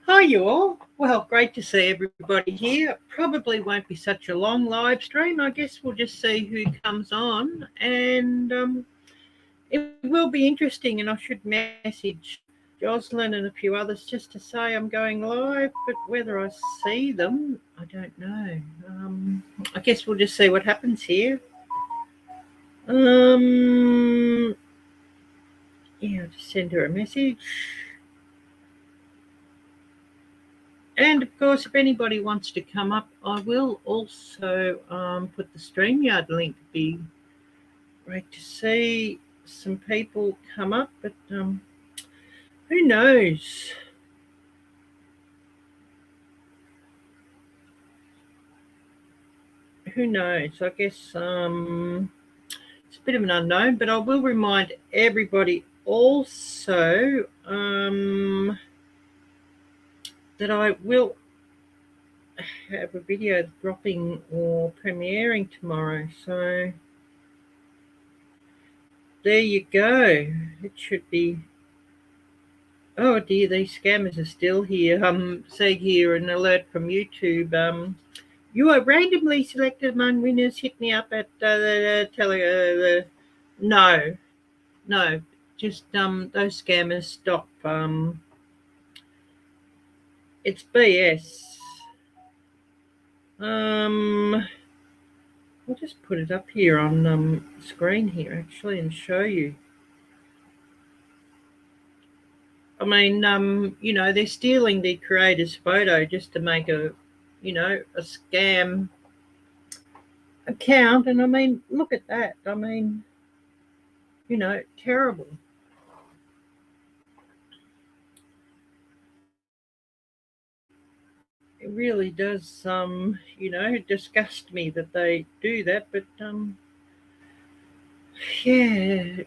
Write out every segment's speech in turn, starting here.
Hi, you all. Well, great to see everybody here. Probably won't be such a long live stream. I guess we'll just see who comes on, and it will be interesting. And I should message Jocelyn and a few others just to say I'm going live, but whether I see them, I don't know. I guess we'll just see what happens here. Yeah, I'll just send her a message. And of course, if anybody wants to come up, I will also put the StreamYard link. It'd be great to see some people come up, but who knows? Who knows? I guess it's a bit of an unknown, but I will remind everybody also that I will have a video dropping or premiering tomorrow. So there you go. It should be. Oh dear, these scammers are still here. Saying here an alert from YouTube. You are randomly selected among winners. Hit me up at no, just those scammers stop. It's BS. I'll just put it up here on screen here actually and show you. I mean, they're stealing the creator's photo just to make a scam account. And I mean, look at that. I mean, terrible. It really does, disgust me that they do that. But, yeah,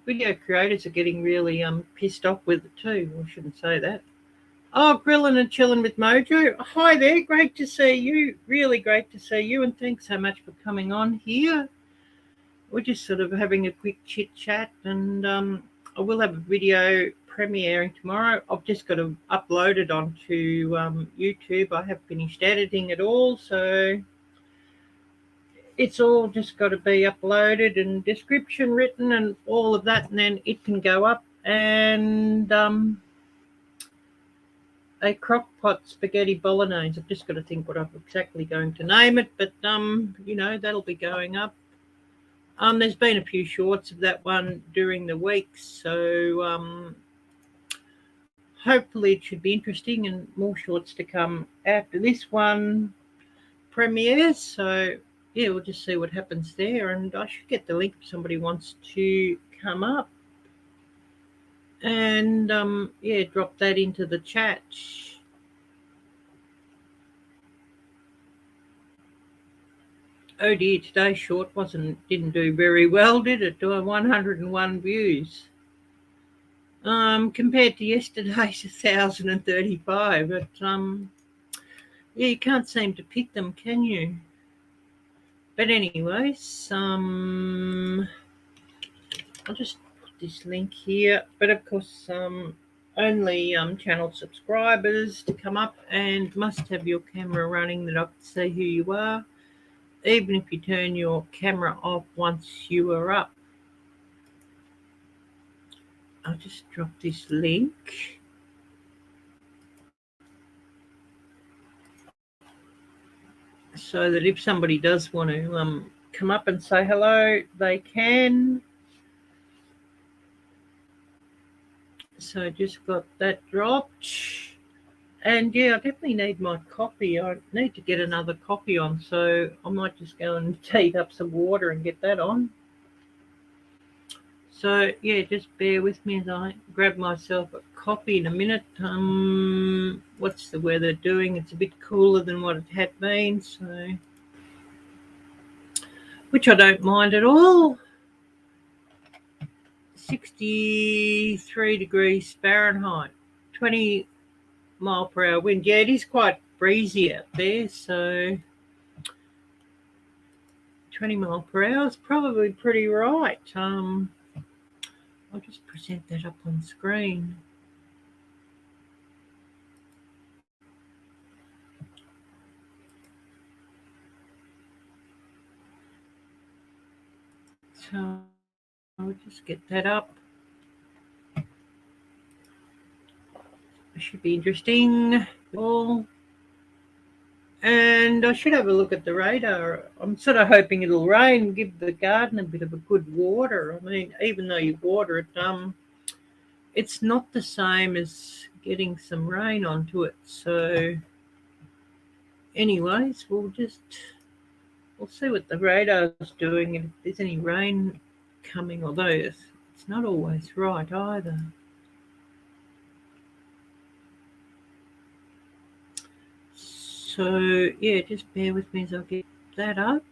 video creators are getting really pissed off with it too. I shouldn't say that. Oh, grilling and chilling with Mojo. Hi there. Great to see you. Really great to see you. And thanks so much for coming on here. We're just sort of having a quick chit chat, and I will have a video premiering tomorrow. I've just got to upload it onto YouTube. I have finished editing it all, so it's all just got to be uploaded and description written and all of that, and then it can go up. And a crock-pot spaghetti bolognese. I've just got to think what I'm exactly going to name it, but that'll be going up. There's been a few shorts of that one during the week, so hopefully it should be interesting, and more shorts to come after this one premieres. So yeah, we'll just see what happens there, and I should get the link if somebody wants to come up, and drop that into the chat. Oh dear, today's short didn't do very well, did it? 101 views. Compared to yesterday's 1,035. But yeah, you can't seem to pick them, can you? But anyways, I'll just put this link here. But of course, only channel subscribers to come up, and must have your camera running that I can see who you are, even if you turn your camera off once you are up. I'll just drop this link. So that if somebody does want to come up and say hello, they can. So just got that dropped. And yeah, I definitely need my coffee. I need to get another coffee on, so I might just go and heat up some water and get that on. So yeah, just bear with me as I grab myself a coffee in a minute. What's the weather doing? It's a bit cooler than what it had been, so which I don't mind at all. 63 degrees Fahrenheit, 20 mile per hour wind. Yeah, it is quite breezy out there, so 20 mile per hour is probably pretty right. I'll just present that up on screen. So I'll just get that up. It should be interesting. And I should have a look at the radar. I'm sort of hoping it'll rain, give the garden a bit of a good water. I mean, even though you water it, it's not the same as getting some rain onto it. So anyways, we'll see what the radar's doing and if there's any rain coming, although it's not always right either. So yeah, just bear with me as I get that up.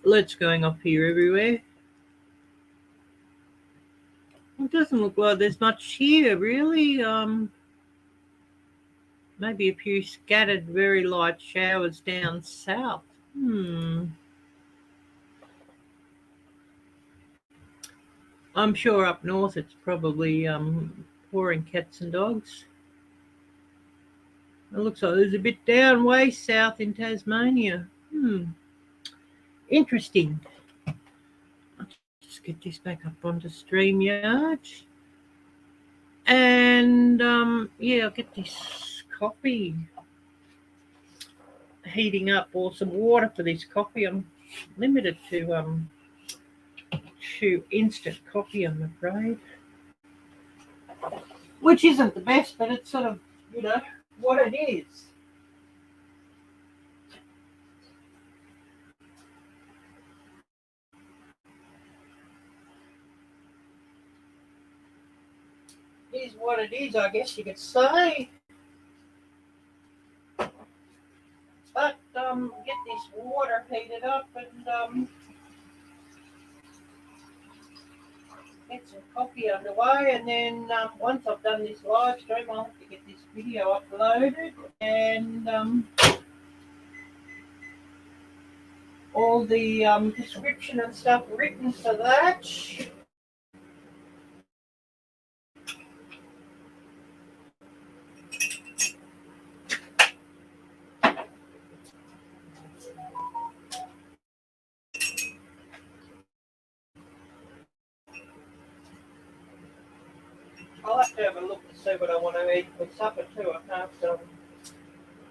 Alerts going off here everywhere. It doesn't look like there's much here, really. Maybe a few scattered, very light showers down south. I'm sure up north it's probably pouring cats and dogs. It looks like there's a bit down way south in Tasmania. Interesting. I'll just get this back up onto StreamYard. And yeah, I'll get this coffee heating up, or some water for this coffee. I'm limited to instant coffee, I'm afraid. Which isn't the best, but it's sort of, what it is. Is what it is, I guess you could say. But get this water heated up and get some coffee underway, and then once I've done this live stream, I'll have to get this video uploaded and all the description and stuff written for that. I'll have to have a look to see what I want to eat for supper too.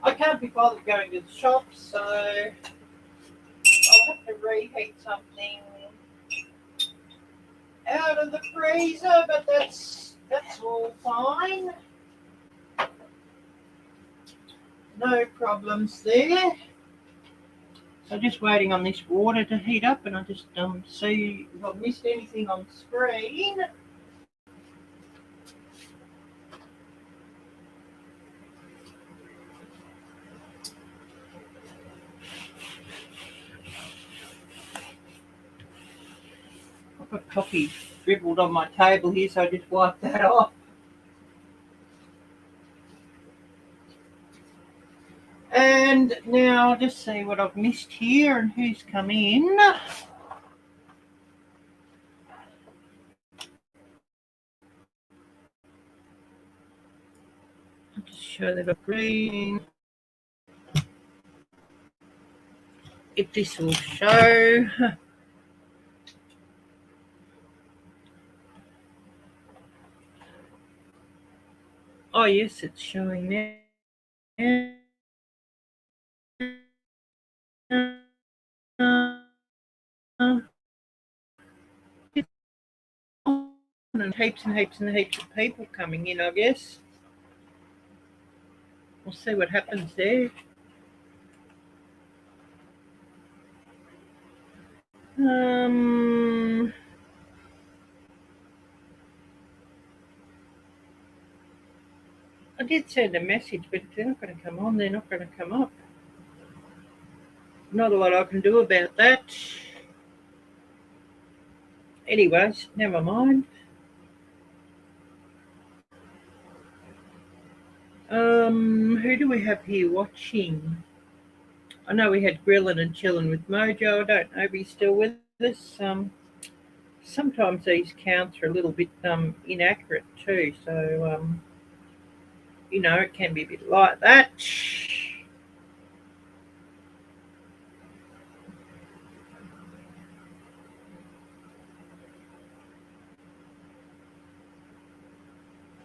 I can't be bothered going to the shops, so I'll have to reheat something out of the freezer, but that's all fine. No problems there. So just waiting on this water to heat up, and I'll just see if I've missed anything on screen. I've got coffee dribbled on my table here, so I just wipe that off. And now I'll just see what I've missed here and who's come in. I'll just show that I've green. If this will show. Oh yes, it's showing now. And heaps and heaps and heaps of people coming in, I guess. We'll see what happens there. I did send a message, but if they're not going to come on, they're not going to come up. Not a lot I can do about that. Anyways, never mind. Who do we have here watching? I know we had Grilling and Chilling with Mojo. I don't know if he's still with us. Sometimes these counts are a little bit inaccurate too, so you know, it can be a bit like that.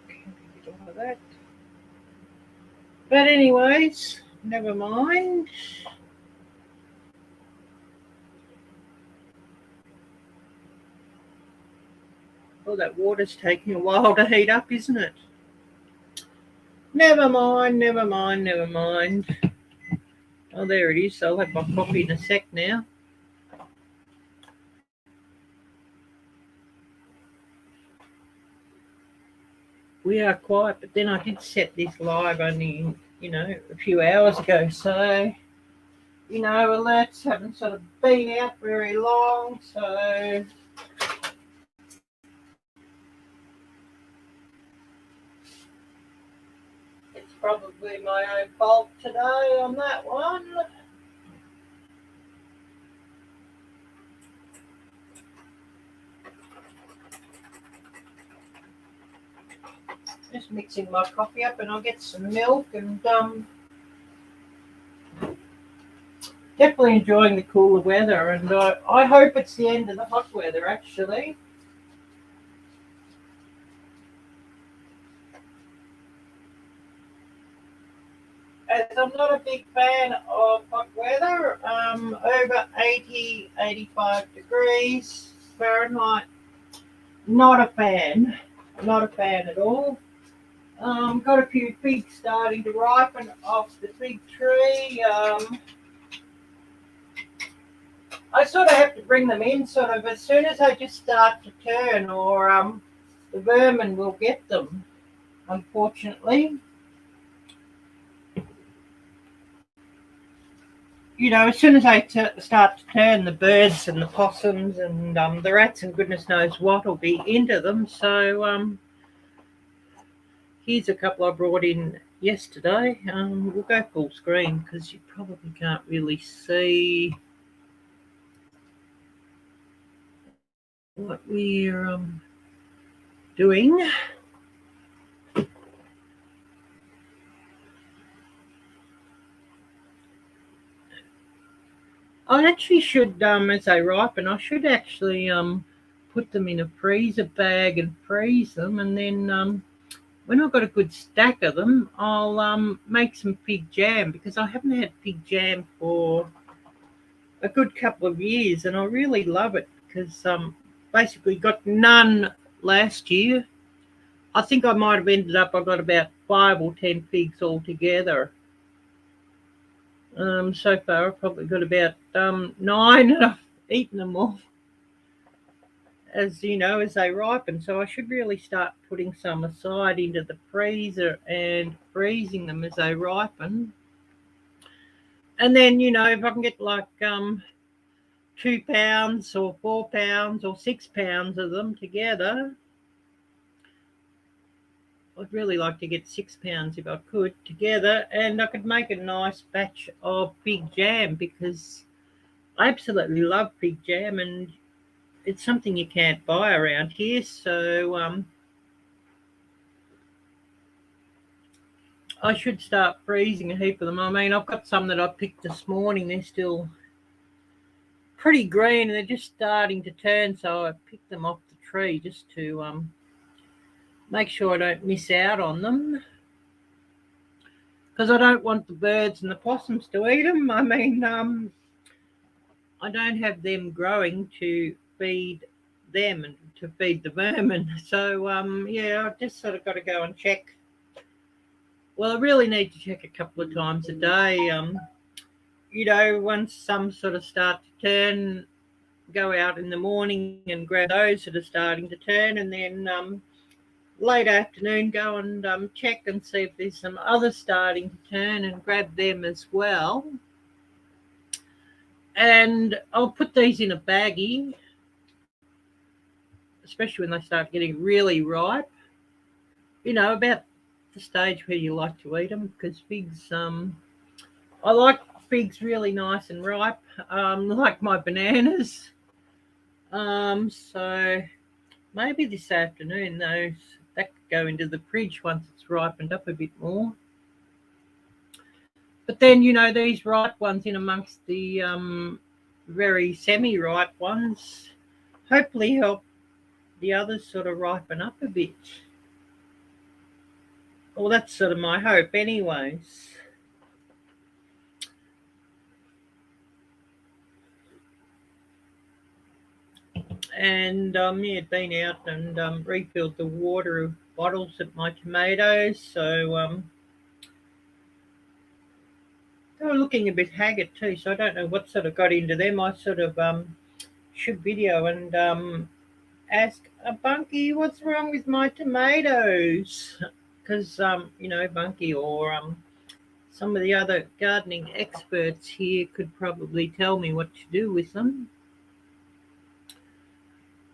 Can be a bit like that. But anyways, never mind. Oh, that water's taking a while to heat up, isn't it? Never mind, never mind, never mind. Oh, there it is. I'll have my coffee in a sec now. We are quiet, but then I did set this live only, you know, a few hours ago. So, you know, alerts haven't sort of been out very long. So it's probably my own fault today on that one. Just mixing my coffee up, and I'll get some milk. And definitely enjoying the cooler weather. And I hope it's the end of the hot weather, actually. As I'm not a big fan of hot weather, over 80, 85 degrees Fahrenheit, not a fan. Not a fan at all. Got a few figs starting to ripen off the fig tree. I sort of have to bring them in sort of as soon as I just start to turn, or the vermin will get them, unfortunately. You know, as soon as I start to turn, the birds and the possums and the rats and goodness knows what will be into them. So here's a couple I brought in yesterday. We'll go full screen because you probably can't really see what we're doing. I actually should, as they ripen, I should actually put them in a freezer bag and freeze them, and then when I've got a good stack of them, I'll make some fig jam, because I haven't had fig jam for a good couple of years, and I really love it because basically got none last year. I think I might have ended up, I got about 5 or 10 figs altogether. So far, I've probably got about 9, and I've eaten them all, as you know, as they ripen. So I should really start putting some aside into the freezer and freezing them as they ripen. And then, you know, if I can get like 2 pounds or 4 pounds or 6 pounds of them together, I'd really like to get 6 pounds if I could together, and I could make a nice batch of fig jam, because I absolutely love fig jam, and it's something you can't buy around here. So I should start freezing a heap of them. I mean, I've got some that I picked this morning. They're still pretty green and they're just starting to turn, so I picked them off the tree just to make sure I don't miss out on them, because I don't want the birds and the possums to eat them. I mean, I don't have them growing to feed them and to feed the vermin. So yeah, I've just sort of got to go and check. Well, I really need to check a couple of times a day. You know, once some sort of start to turn, go out in the morning and grab those that are starting to turn, and then late afternoon go and check and see if there's some others starting to turn and grab them as well. And I'll put these in a baggie, especially when they start getting really ripe. You know, about the stage where you like to eat them, because figs, I like figs really nice and ripe, like my bananas. So maybe this afternoon those that could go into the fridge once it's ripened up a bit more. But then, these ripe ones in amongst the very semi-ripe ones hopefully help the others sort of ripen up a bit. Well, that's sort of my hope anyways. And been out and refilled the water bottles at my tomatoes, so they were looking a bit haggard too, so I don't know what sort of got into them. I sort of should video and ask Bunky, what's wrong with my tomatoes? Because Bunky or some of the other gardening experts here could probably tell me what to do with them.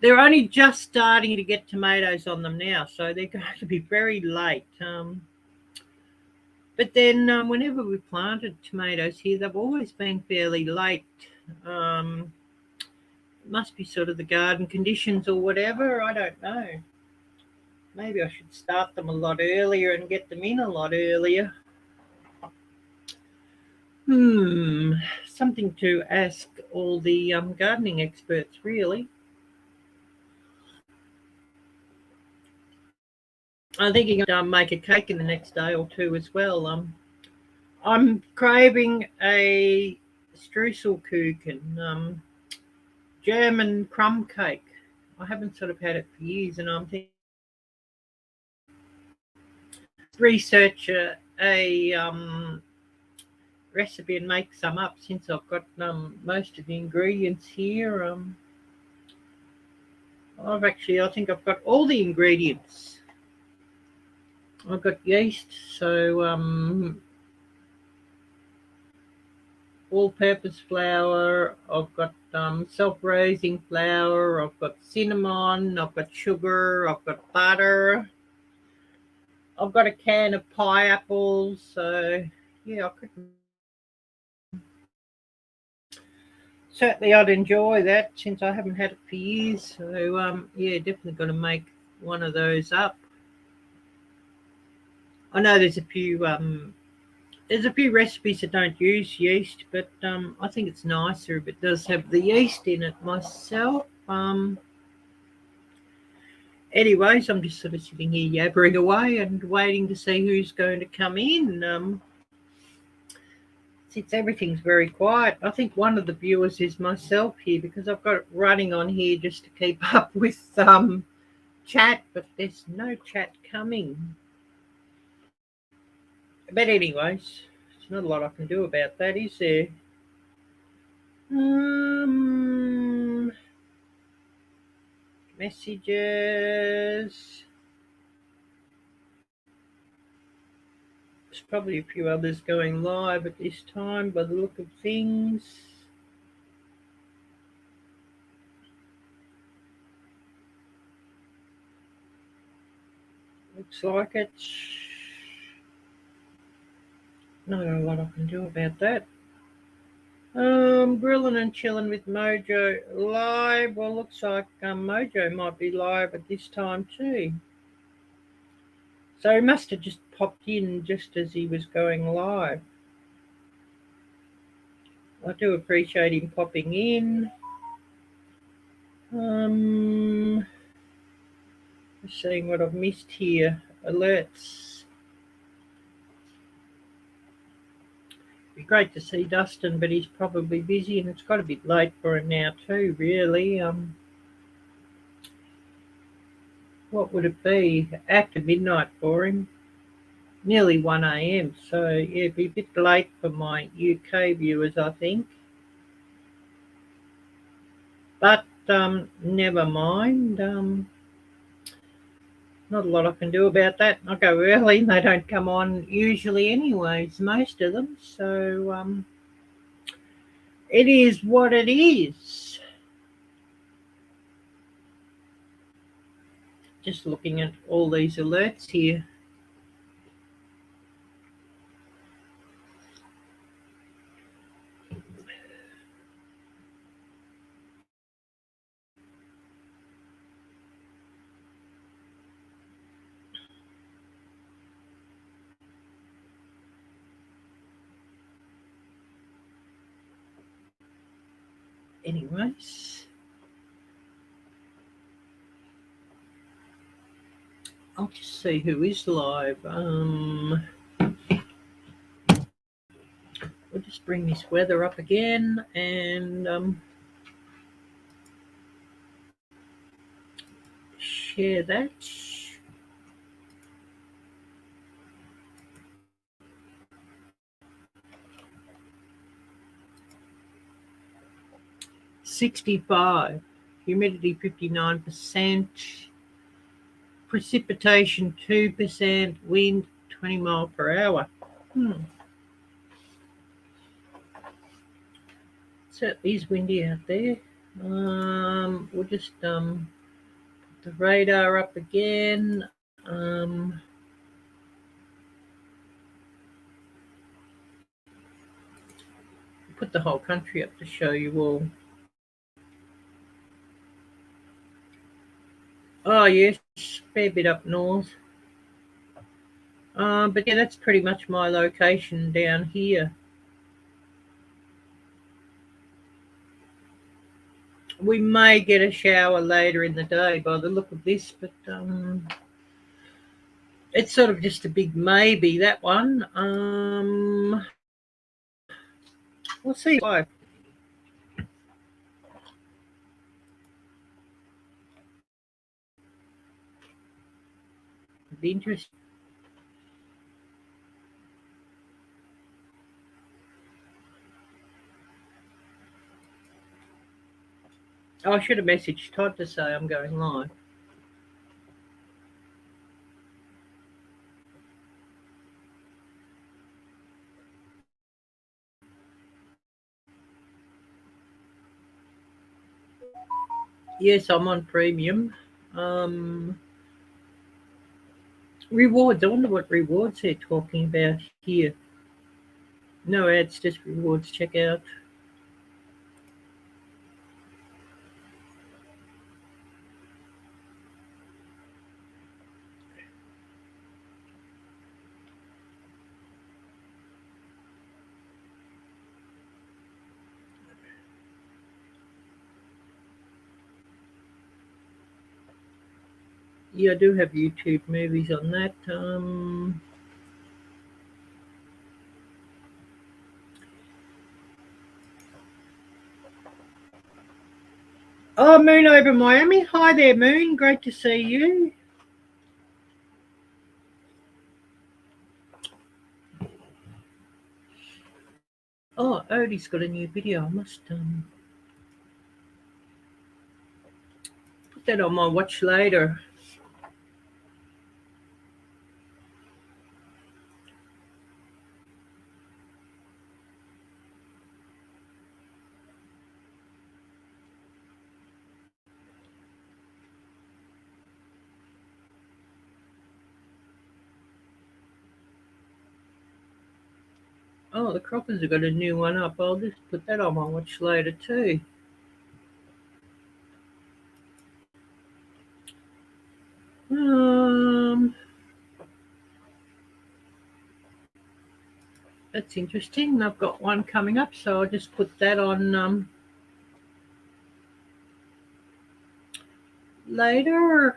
They're only just starting to get tomatoes on them now, so they're going to be very late. But then whenever we planted tomatoes here, they've always been fairly late. It must be sort of the garden conditions or whatever, I don't know. Maybe I should start them a lot earlier and get them in a lot earlier. Something to ask all the gardening experts, really. I'm thinking I'll make a cake in the next day or two as well. I'm craving a Streuselkuchen, German crumb cake. I haven't sort of had it for years, and I'm thinking research a recipe and make some up since I've got most of the ingredients here. I think I've got all the ingredients. I've got yeast, so all-purpose flour. I've got self-raising flour. I've got cinnamon. I've got sugar. I've got butter. I've got a can of pineapples. So yeah, I could certainly I'd enjoy that since I haven't had it for years. So yeah, definitely got to make one of those up. I know there's a few recipes that don't use yeast, but I think it's nicer if it does have the yeast in it myself. Anyways, I'm just sort of sitting here yabbering away and waiting to see who's going to come in. Since everything's very quiet, I think one of the viewers is myself here because I've got it running on here just to keep up with chat, but there's no chat coming. But anyways, there's not a lot I can do about that, is there? Messages. There's probably a few others going live at this time by the look of things. Looks like it. Not a lot I can do about that. Grilling and chilling with Mojo live. Well, looks like Mojo might be live at this time too. So he must have just popped in just as he was going live. I do appreciate him popping in. Just seeing what I've missed here. Alerts. Be great to see Dustin, but he's probably busy and it's got a bit late for him now too, really. What would it be? After midnight for him. Nearly 1 a.m. So yeah, it'd be a bit late for my UK viewers, I think. But never mind. Not a lot I can do about that. I go early and they don't come on usually anyways, most of them. So it is what it is. Just looking at all these alerts here. anyways, I'll just see who is live. We'll just bring this weather up again and share that. .65, humidity 59%, precipitation 2%, wind 20 mile per hour. So it is windy out there. We'll just put the radar up again. Put the whole country up to show you all. Oh yes, fair bit up north. But yeah, that's pretty much my location down here. We may get a shower later in the day by the look of this, but it's sort of just a big maybe, that one. We'll see. Why. Be interesting. Oh, I should have messaged Todd to say I'm going live. Yes, I'm on premium. Rewards. I wonder what rewards they're talking about here. No ads, just rewards. Check out. Yeah, I do have YouTube movies on that. Oh, Moon over Miami. Hi there, Moon. Great to see you. Oh, Odie's got a new video. I must put that on my watch later. Oh, the Croppers have got a new one up. I'll just put that on my watch later too. That's interesting. I've got one coming up, so I'll just put that on later.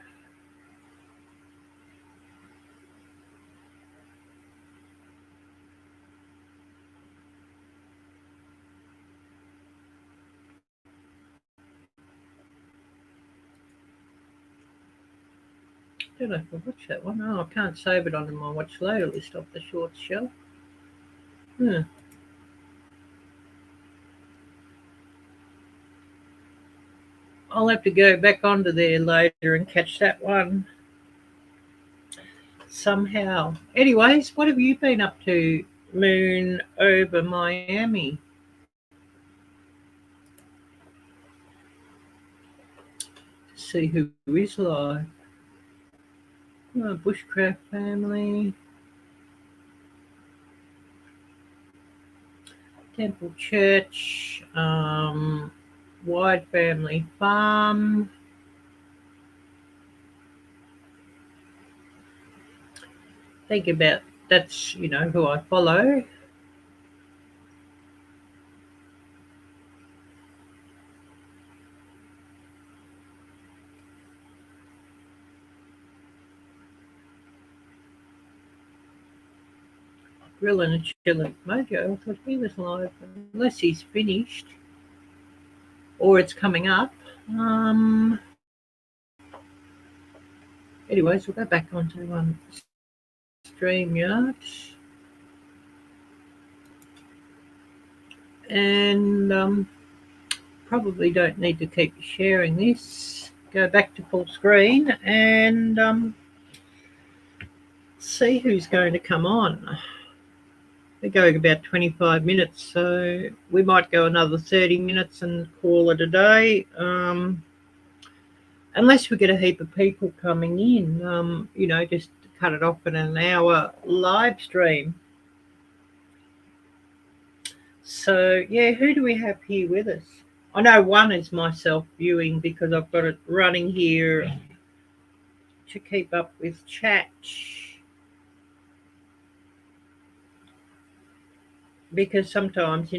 Did I watch that one? Oh, I can't save it on my watch later list off the short shelf. I'll have to go back onto there later and catch that one somehow. Anyways, what have you been up to, Moon over Miami? See who is live. Oh, Bushcraft family. Temple Church. Wide Family Farm. Think about that's, who I follow. Grilling and Chilling Mojo. I thought he was live, unless he's finished or it's coming up. Anyways, we'll go back onto StreamYard. And probably don't need to keep sharing this. Go back to full screen and see who's going to come on. We're going about 25 minutes, so we might go another 30 minutes and call it a day. Unless we get a heap of people coming in, just cut it off at an hour live stream. So, yeah, who do we have here with us? I know one is myself viewing because I've got it running here to keep up with chat. Because sometimes,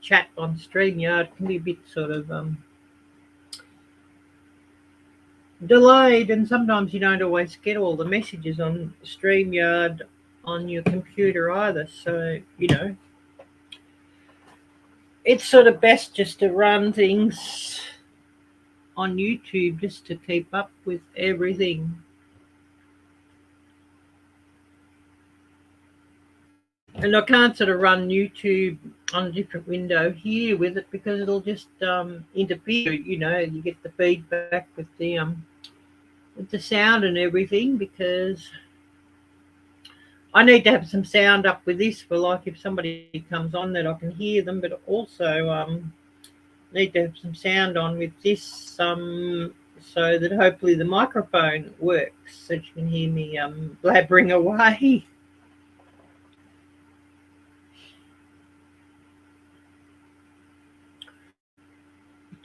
chat on StreamYard can be a bit sort of delayed, and sometimes you don't always get all the messages on StreamYard on your computer either. So, it's sort of best just to run things on YouTube just to keep up with everything. And I can't sort of run YouTube on a different window here with it because it'll just interfere. You get the feedback with the sound and everything, because I need to have some sound up with this for, like, if somebody comes on that I can hear them, but also need to have some sound on with this so that hopefully the microphone works so you can hear me blabbering away.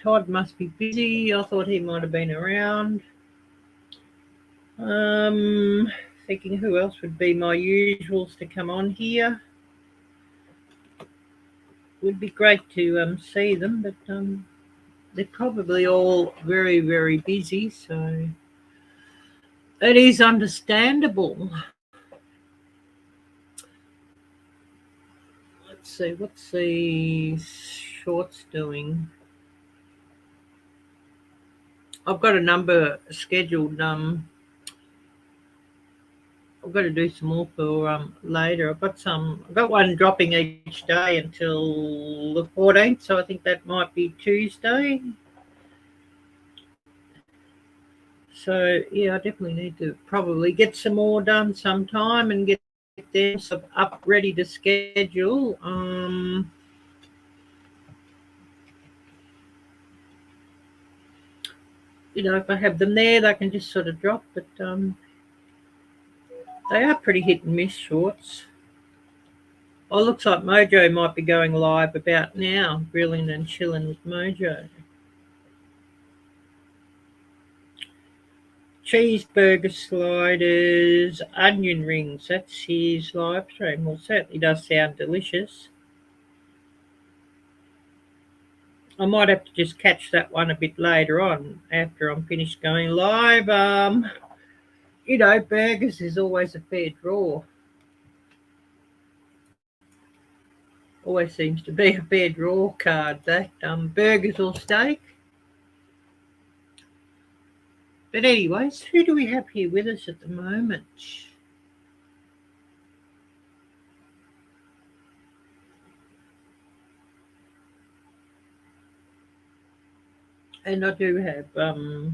Todd must be busy. I thought he might have been around. Thinking who else would be my usuals to come on here. Would be great to see them, but they're probably all very, very busy, so it is understandable. Let's see, what's the shorts doing? I've got a number scheduled. I've got to do some more for later. I've got one dropping each day until the 14th, so I think that might be Tuesday. So yeah, I definitely need to probably get some more done sometime and get them up ready to schedule. If I have them there, they can just sort of drop, but they are pretty hit and miss shorts. Oh, looks like Mojo might be going live about now, grilling and chilling with Mojo. Cheeseburger sliders, onion rings, that's his live stream. Well, certainly does sound delicious. I might have to just catch that one a bit later on after I'm finished going live. Burgers is always a fair draw. Always seems to be a fair draw card, that burgers or steak. But anyways, who do we have here with us at the moment? And I do have, if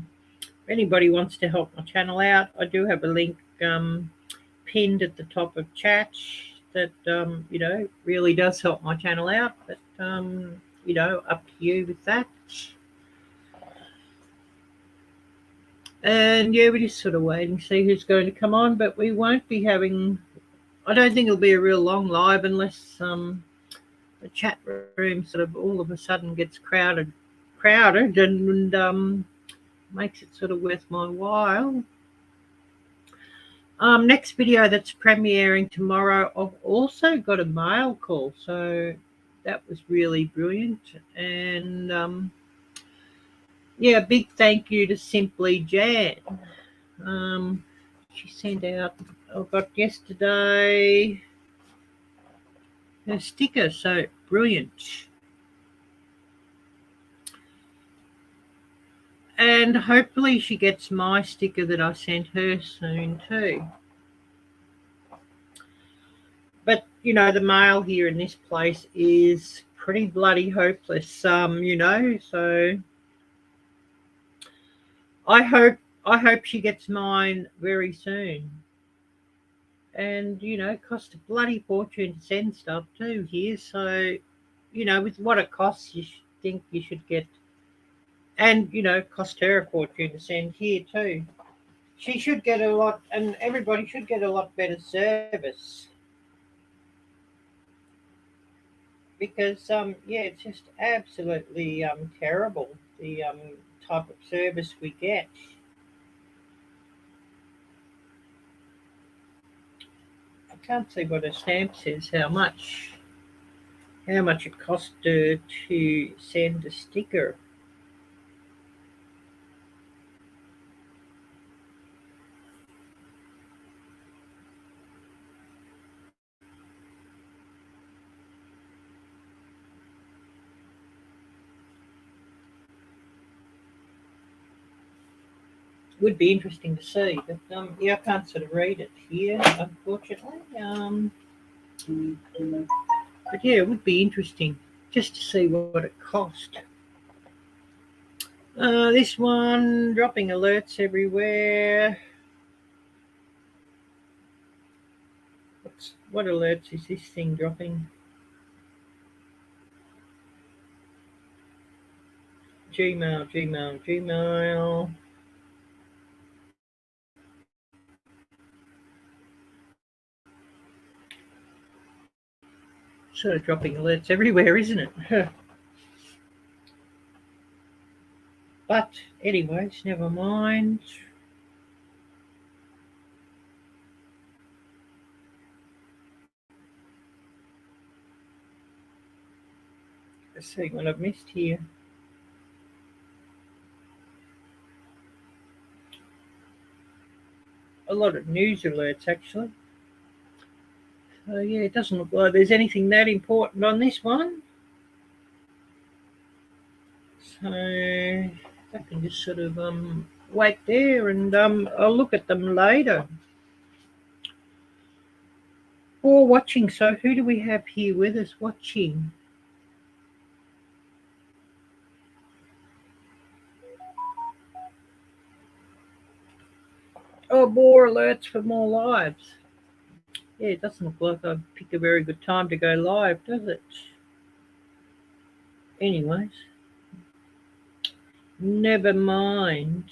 anybody wants to help my channel out, I do have a link pinned at the top of chat that, really does help my channel out. But, up to you with that. And yeah, we're just sort of waiting to see who's going to come on, but we won't be having, I don't think it'll be a real long live unless the chat room sort of all of a sudden gets crowded and makes it sort of worth my while. Next video that's premiering tomorrow, I've also got a mail call, so that was really brilliant. And yeah, big thank you to Simply Jan. She sent out, I got yesterday, her sticker, so brilliant. And hopefully she gets my sticker that I sent her soon too. But, you know, the mail here in this place is pretty bloody hopeless, so I hope she gets mine very soon. And, you know, it costs a bloody fortune to send stuff too here, so, you know, with what it costs, you think you should get, and, you know, it cost her a fortune to send here too. She should get a lot, and everybody should get a lot better service. Because yeah, it's just absolutely terrible, the type of service we get. I can't see what a stamp says how much it cost her to send a sticker. Would be interesting to see, but yeah, I can't sort of read it here, unfortunately. But yeah, it would be interesting just to see what it cost. This one dropping alerts everywhere. What alerts is this thing dropping? Gmail. Sort of dropping alerts everywhere, isn't it? But anyways, never mind. Let's see what I've missed here. A lot of news alerts actually. So yeah, it doesn't look like there's anything that important on this one. So I can just sort of wait there, and I'll look at them later. Or watching. So who do we have here with us watching? Oh, more alerts for more lives. Yeah, it doesn't look like I've picked a very good time to go live, does it? Anyways, never mind.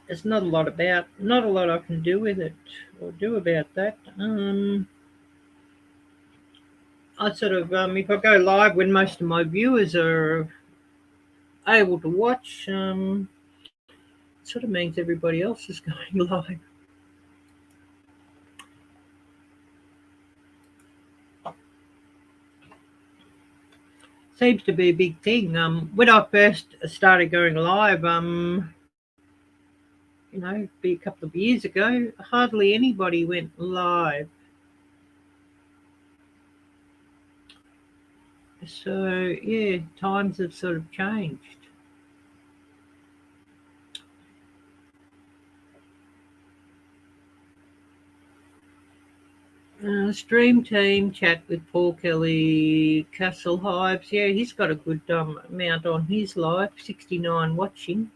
There's not a lot I can do with it or do about that. I sort of, if I go live when most of my viewers are able to watch, it sort of means everybody else is going live. Seems to be a big thing. When I first started going live, be a couple of years ago, hardly anybody went live. So yeah, times have sort of changed. Stream team chat with Paul Kelly, Castle Hives. Yeah, he's got a good amount on his live, 69 watching.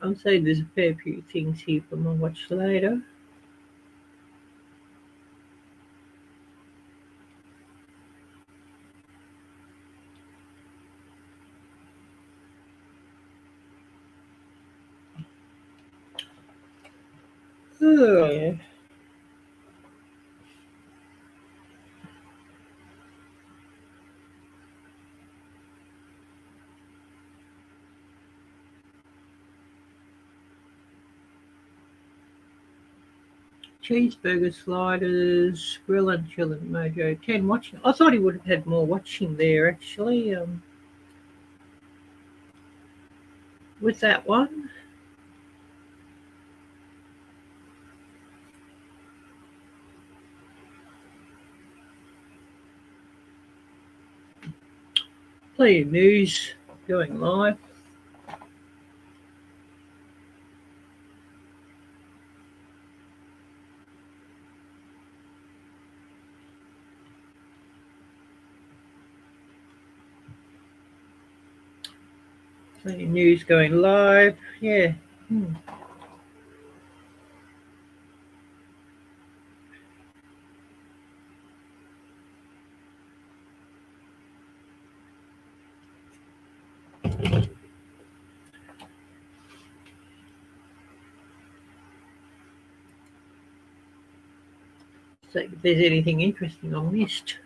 I'm saying there's a fair few things here for my watch later. Oh, Cheeseburger sliders, grill and chill and Mojo 10 watching. I thought he would have had more watching there actually. With that one. Plenty of news going live. Plenty of news going live. Yeah. So if there's anything interesting I missed.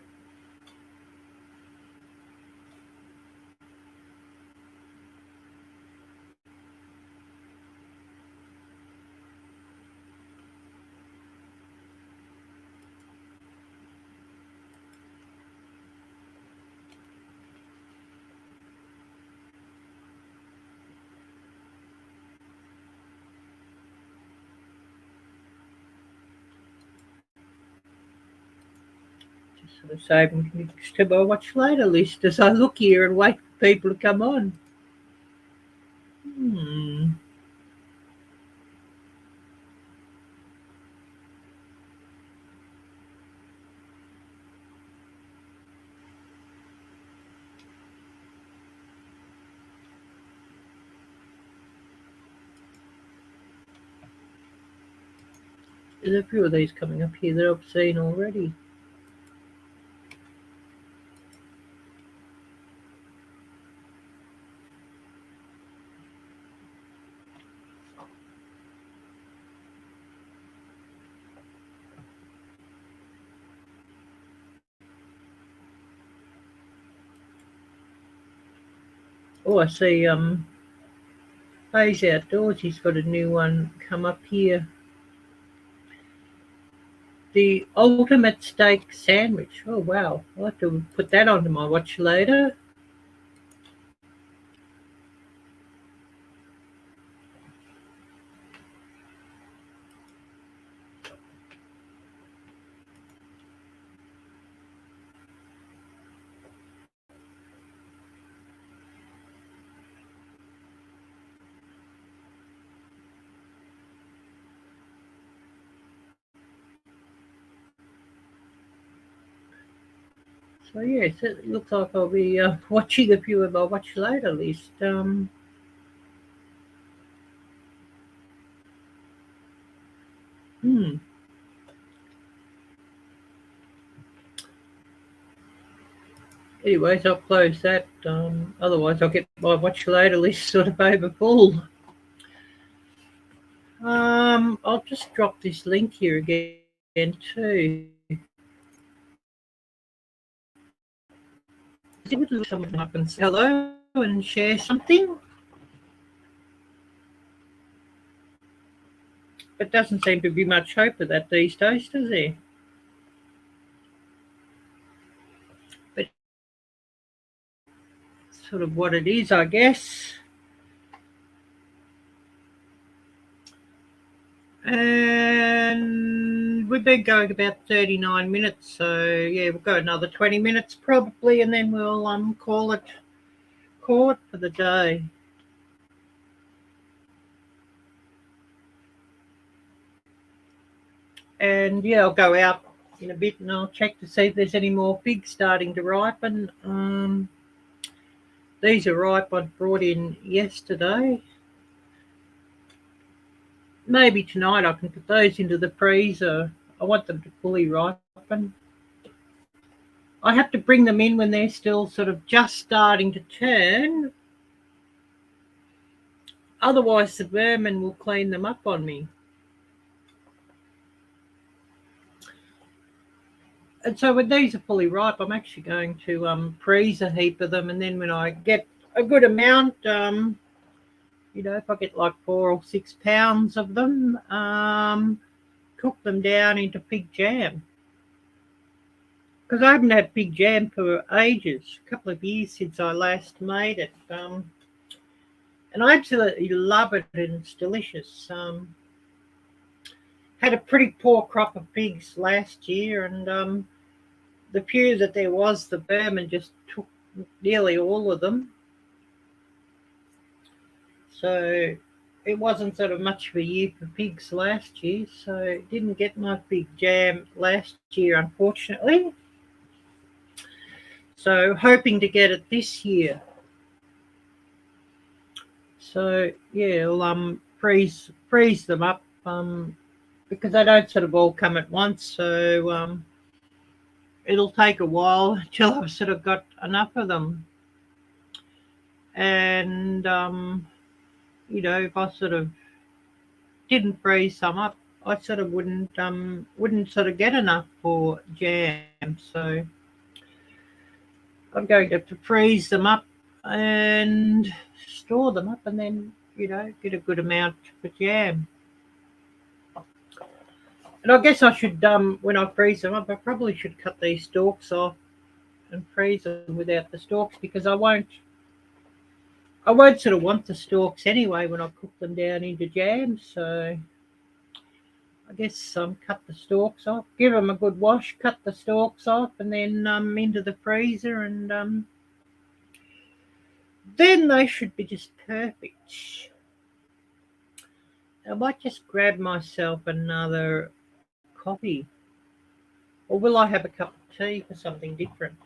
Just sort of saving things to my watch later list as I look here and wait for people to come on. There's a few of these coming up here that I've seen already. Oh, I see Hayes Outdoors, he's got a new one come up here. The ultimate steak sandwich. Oh wow, I'll have to put that onto my watch later. So yes, it looks like I'll be watching a few of my watch later list. Anyways, I'll close that. Otherwise, I'll get my watch later list sort of over full. I'll just drop this link here again too. Someone up and say hello and share something. But doesn't seem to be much hope of that these days, does there? But sort of what it is, I guess. And we've been going about 39 minutes, so yeah, we'll go another 20 minutes probably, and then we'll call it for the day. And yeah, I'll go out in a bit and I'll check to see if there's any more figs starting to ripen. These are ripe. I brought in yesterday. Maybe tonight I can put those into the freezer. I want them to fully ripen. I have to bring them in when they're still sort of just starting to turn. Otherwise, the vermin will clean them up on me. And so when these are fully ripe, I'm actually going to freeze a heap of them. And then when I get a good amount, if I get like 4 or 6 pounds of them, cook them down into pig jam. Because I haven't had pig jam for ages, a couple of years since I last made it. And I absolutely love it, and it's delicious. Had a pretty poor crop of pigs last year, and the few that there was, the vermin just took nearly all of them. So it wasn't sort of much of a year for pigs last year, so didn't get my pig jam last year, unfortunately. So hoping to get it this year. So yeah, I'll freeze them up because they don't sort of all come at once. So it'll take a while until I've sort of got enough of them. And you know, if I sort of didn't freeze some up, I sort of wouldn't sort of get enough for jam. So I'm going to have to freeze them up and store them up, and then, you know, get a good amount for jam. And I guess I should, when I freeze them up, I probably should cut these stalks off and freeze them without the stalks, because I won't sort of want the stalks anyway when I cook them down into jam. So I guess cut the stalks off, give them a good wash, cut the stalks off, and then into the freezer, and then they should be just perfect. I might just grab myself another coffee, or will I have a cup of tea for something different?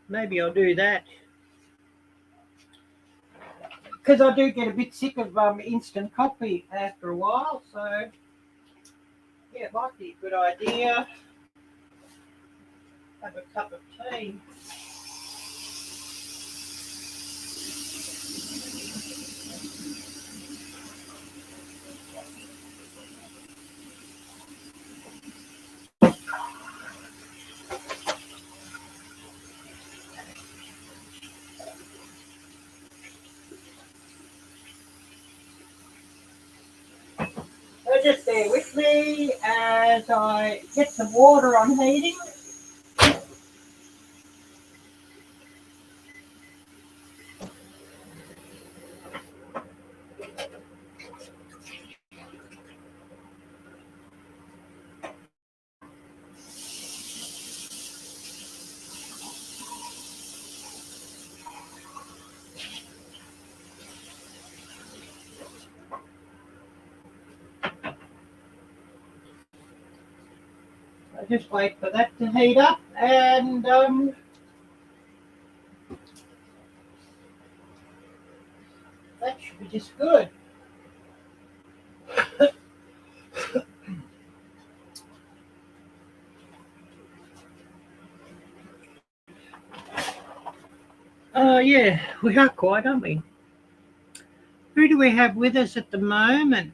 Maybe I'll do that, because I do get a bit sick of instant coffee after a while. So yeah, it might be a good idea. Have a cup of tea. So just bear with me as I get some water on heating. I just wait for that to heat up, and that should be just good. Yeah, we are quiet, aren't we? Who do we have with us at the moment?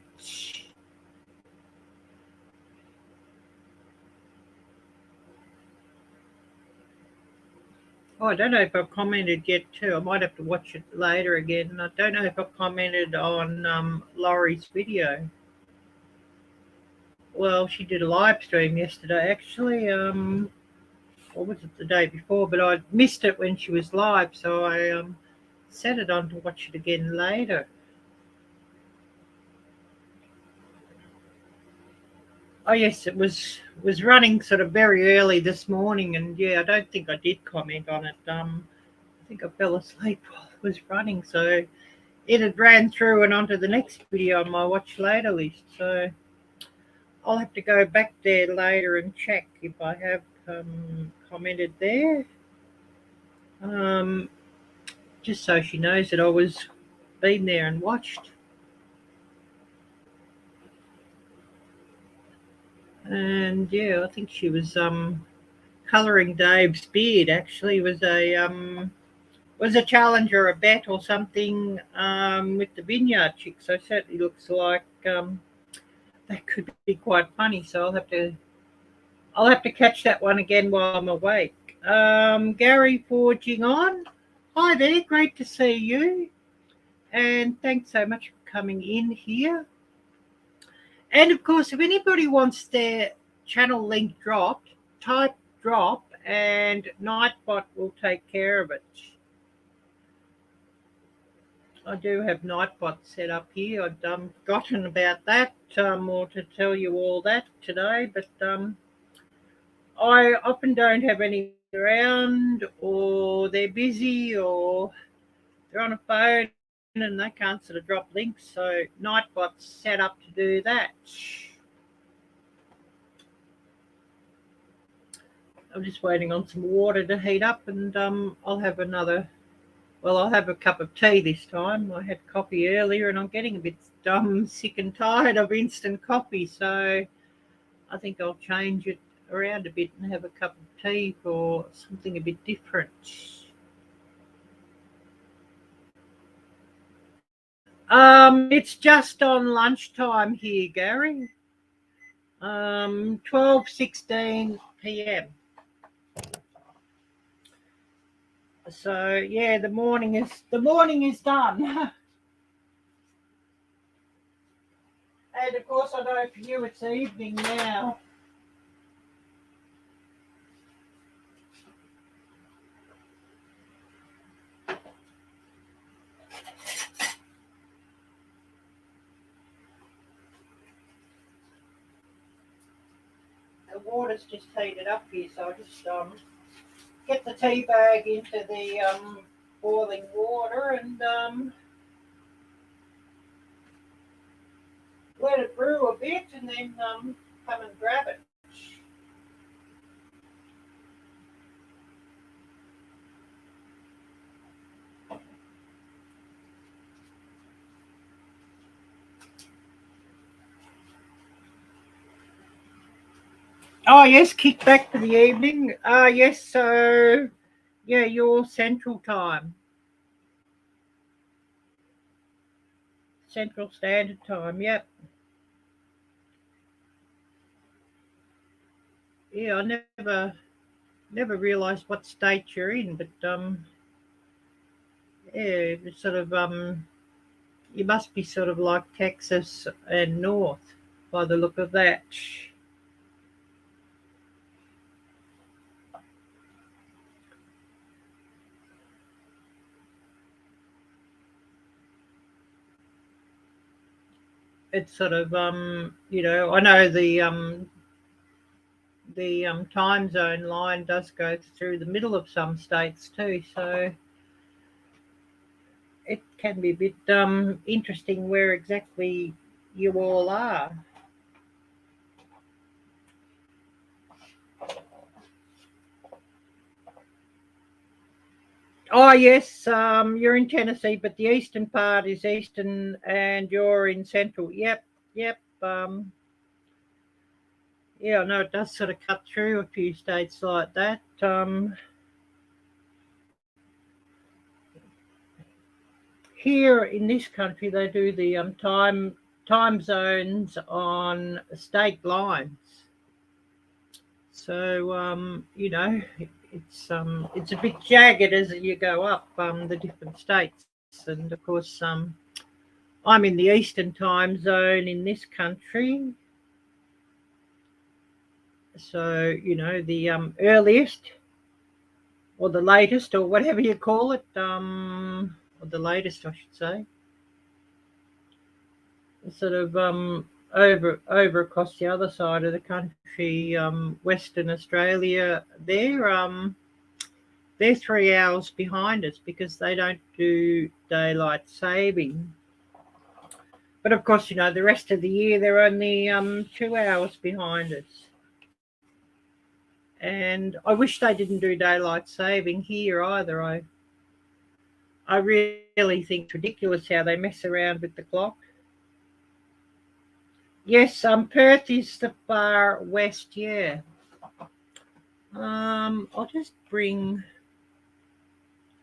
Oh, I don't know if I've commented yet too. I might have to watch it later again. I don't know if I've commented on Laurie's video. Well, she did a live stream yesterday, actually. Or was it the day before? But I missed it when she was live, so I set it on to watch it again later. Oh yes, it was running sort of very early this morning, and yeah, I don't think I did comment on it. I think I fell asleep while it was running, so it had ran through and onto the next video on my watch later list. So I'll have to go back there later and check if I have commented there. Just so she knows that I was been there and watched. And yeah, I think she was colouring Dave's beard. Actually, it was a challenge or a bet or something with the Vineyard chick. So it certainly looks like that could be quite funny. So I'll have to catch that one again while I'm awake. Gary forging on. Hi there, great to see you, and thanks so much for coming in here. And of course, if anybody wants their channel link dropped, type drop and Nightbot will take care of it. I do have Nightbot set up here. I'd forgotten about that, or to tell you all that today, but I often don't have any around, or they're busy, or they're on a phone and they can't sort of drop links. So Nightbot's set up to do that. I'm just waiting on some water to heat up, and I'll have I'll have a cup of tea this time. I had coffee earlier, and I'm getting a bit sick and tired of instant coffee, so I think I'll change it around a bit and have a cup of tea for something a bit different. It's just on lunchtime here, Gary. 12:16 p.m. So yeah, the morning is done. And of course, I know for you it's evening now. The water's just heated up here, so I just get the tea bag into the boiling water and let it brew a bit, and then come and grab it. Oh yes, kick back for the evening. Yes, so yeah, your Central Time. Central Standard Time, yep. Yeah, I never realised what state you're in, but yeah, it's sort of you must be sort of like Texas and North by the look of that. It's sort of I know the time zone line does go through the middle of some states too, so it can be a bit interesting where exactly you all are. Oh yes, you're in Tennessee, but the eastern part is eastern, and you're in central. Yep, yep. Yeah, no, it does sort of cut through a few states like that. Here in this country, they do the time zones on state lines. So it's a bit jagged as you go up the different states, and of course I'm in the eastern time zone in this country. So the earliest or the latest or whatever you call it, or the latest I should say, sort of over across the other side of the country, Western Australia, they're 3 hours behind us because they don't do daylight saving. But of course, the rest of the year they're only 2 hours behind us. And I wish they didn't do daylight saving here either. I really think it's ridiculous how they mess around with the clock. Yes, Perth is the far west, yeah. I'll bring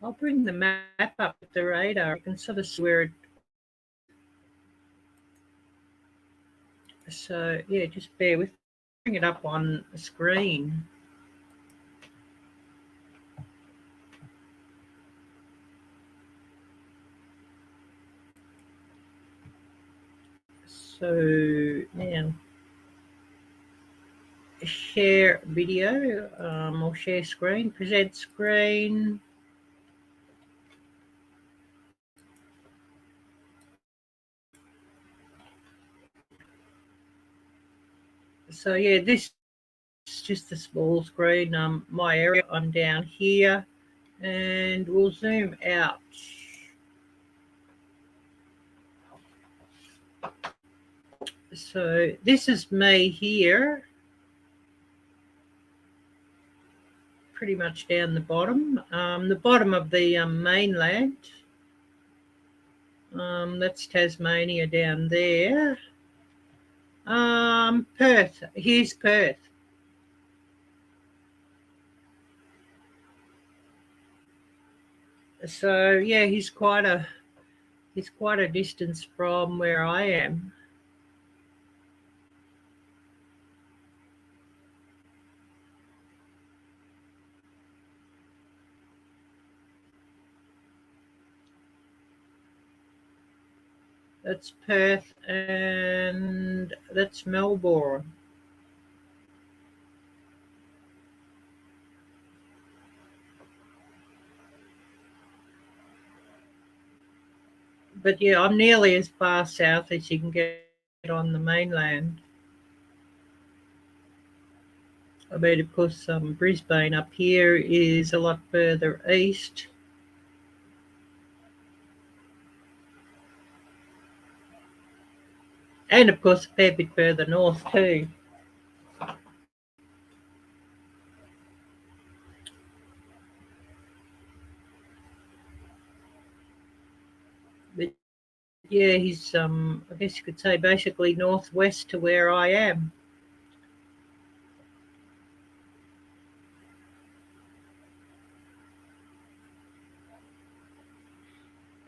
the map up with the radar. You can sort of see where it. So yeah, just bear with. Bring it up on the screen. So now share video or share screen, present screen. So yeah, this is just a small screen. My area, I'm down here, and we'll zoom out. So this is me here, pretty much down the bottom of the mainland. That's Tasmania down there. Perth. Here's Perth. So yeah, he's quite a distance from where I am. That's Perth, and that's Melbourne. But yeah, I'm nearly as far south as you can get on the mainland. I mean, of course, Brisbane up here is a lot further east. And of course, a fair bit further north too. But yeah, he's I guess you could say basically northwest to where I am.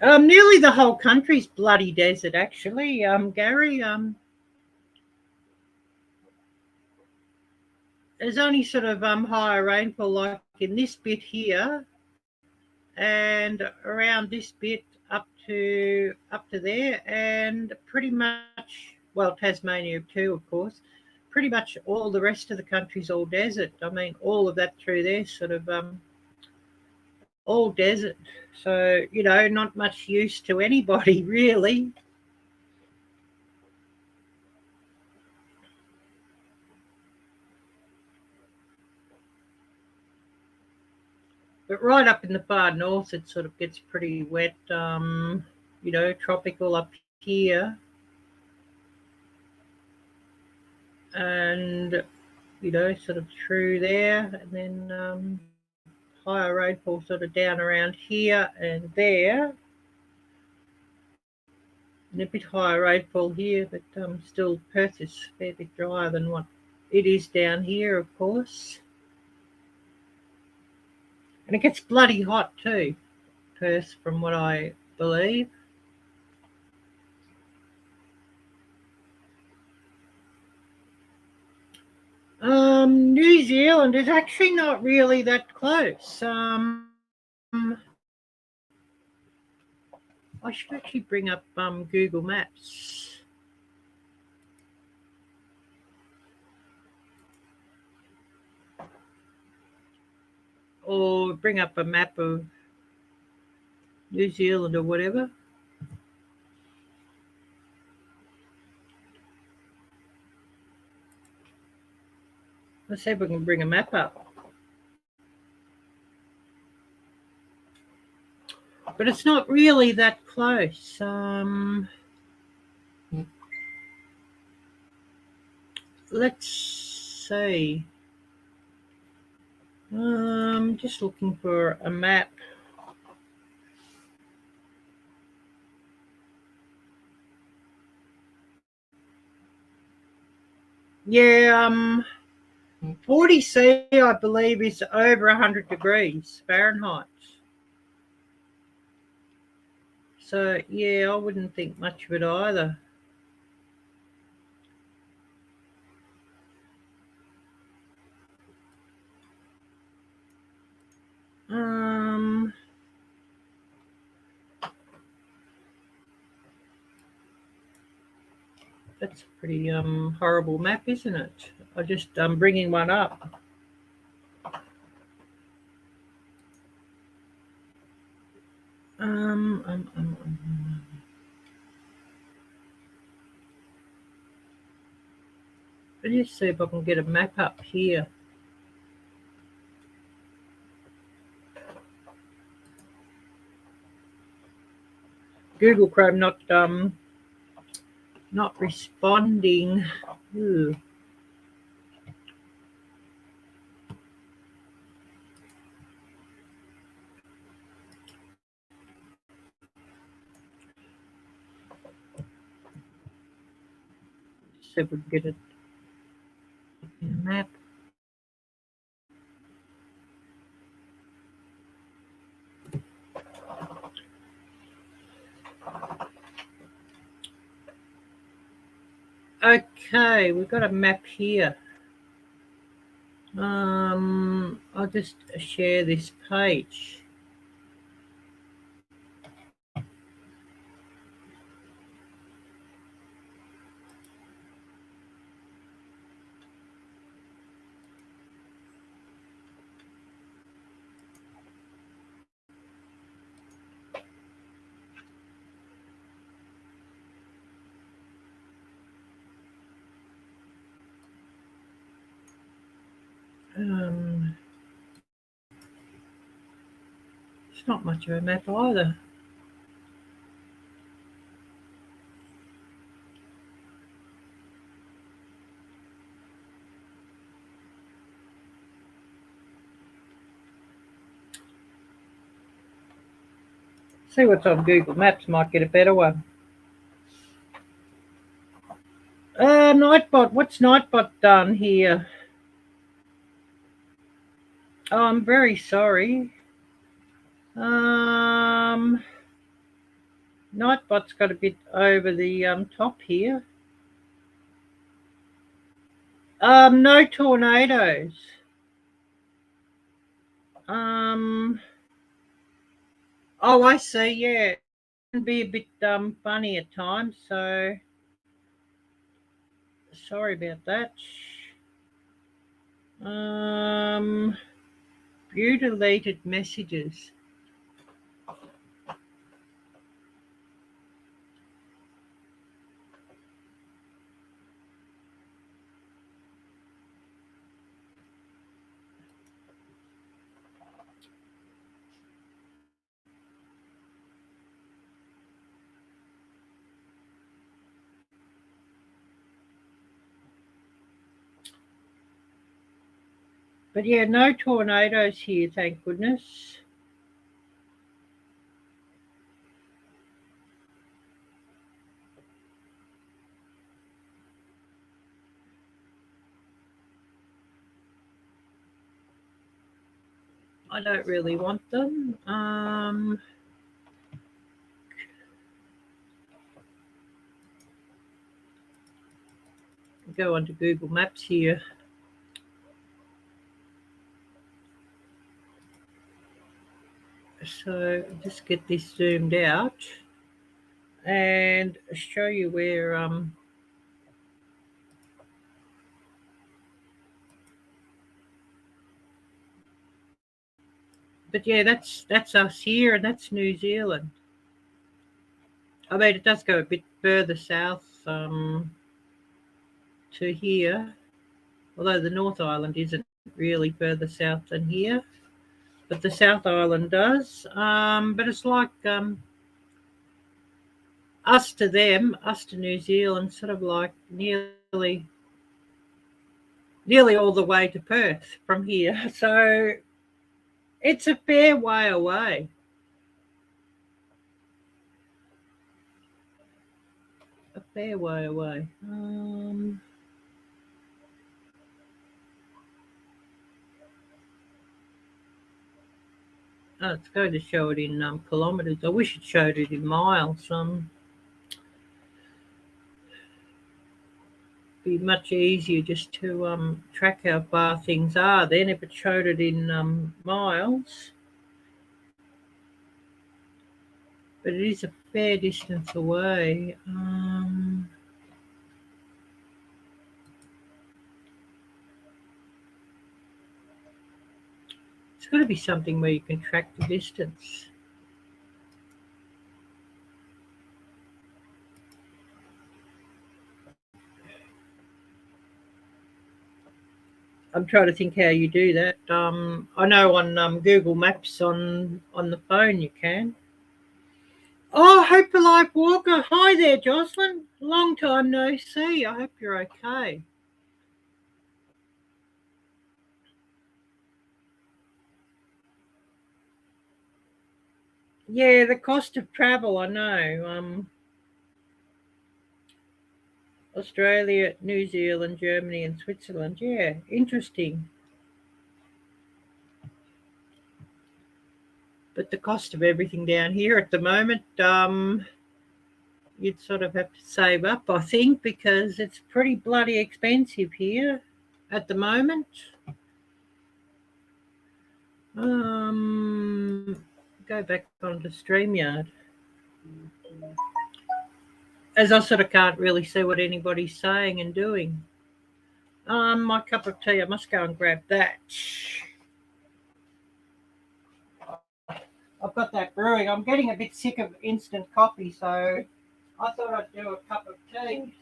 Nearly the whole country's bloody desert, actually. Gary, there's only sort of higher rainfall like in this bit here, and around this bit up to there, and pretty much, well, Tasmania too, of course. Pretty much all the rest of the country's all desert. I mean, all of that through there, sort of all desert. So not much use to anybody really. But right up in the far north, it sort of gets pretty wet. Tropical up here, and sort of through there, and then higher rainfall sort of down around here and there, and a bit higher rainfall here, but still Perth is a fair bit drier than what it is down here, of course. And it gets bloody hot too, Perth, from what I believe. New Zealand is actually not really that close. I should actually bring up Google Maps. Or bring up a map of New Zealand or whatever. Let's see if we can bring a map up. But it's not really that close. Let's see. Just looking for a map. Yeah, 40°C, I believe, is over 100 degrees Fahrenheit. So, yeah, I wouldn't think much of it either. That's a pretty horrible map, isn't it? I just bringing one up. Let me see if I can get a map up here. Google Chrome not responding. Ooh. See if we can get it in a map. Okay, we've got a map here. I'll just share this page. It's not much of a map either. See what's on Google Maps, might get a better one. Nightbot, what's Nightbot done here? Oh, I'm very sorry. Nightbot's got a bit over the top here. No tornadoes. Oh, I see. Yeah, it can be a bit funny at times. So sorry about that. View deleted messages. But yeah, no tornadoes here, thank goodness. I don't really want them. Go onto Google Maps here. So just get this zoomed out and show you where but yeah, that's us here, and that's New Zealand. I mean, it does go a bit further south to here, although the North Island isn't really further south than here, but the South Island does. But it's like us to them, us to New Zealand, sort of like nearly all the way to Perth from here. So it's a fair way away. A fair way away. Oh, it's going to show it in kilometres. I wish it showed it in miles. Be much easier just to track how far things are then if it showed it in miles. But it is a fair distance away. got to be something where you can track the distance. I'm trying to think how you do that. I know on Google Maps on the phone you can. Oh, Hope Alive Walker. Hi there, Jocelyn. Long time no see. I hope you're okay. Yeah, the cost of travel, I know. Australia, New Zealand, Germany, and Switzerland. Yeah, interesting. But the cost of everything down here at the moment, you'd sort of have to save up, I think, because it's pretty bloody expensive here at the moment. Go back onto StreamYard. As I sort of can't really see what anybody's saying and doing. My cup of tea, I must go and grab that. I've got that brewing. I'm getting a bit sick of instant coffee, so I thought I'd do a cup of tea.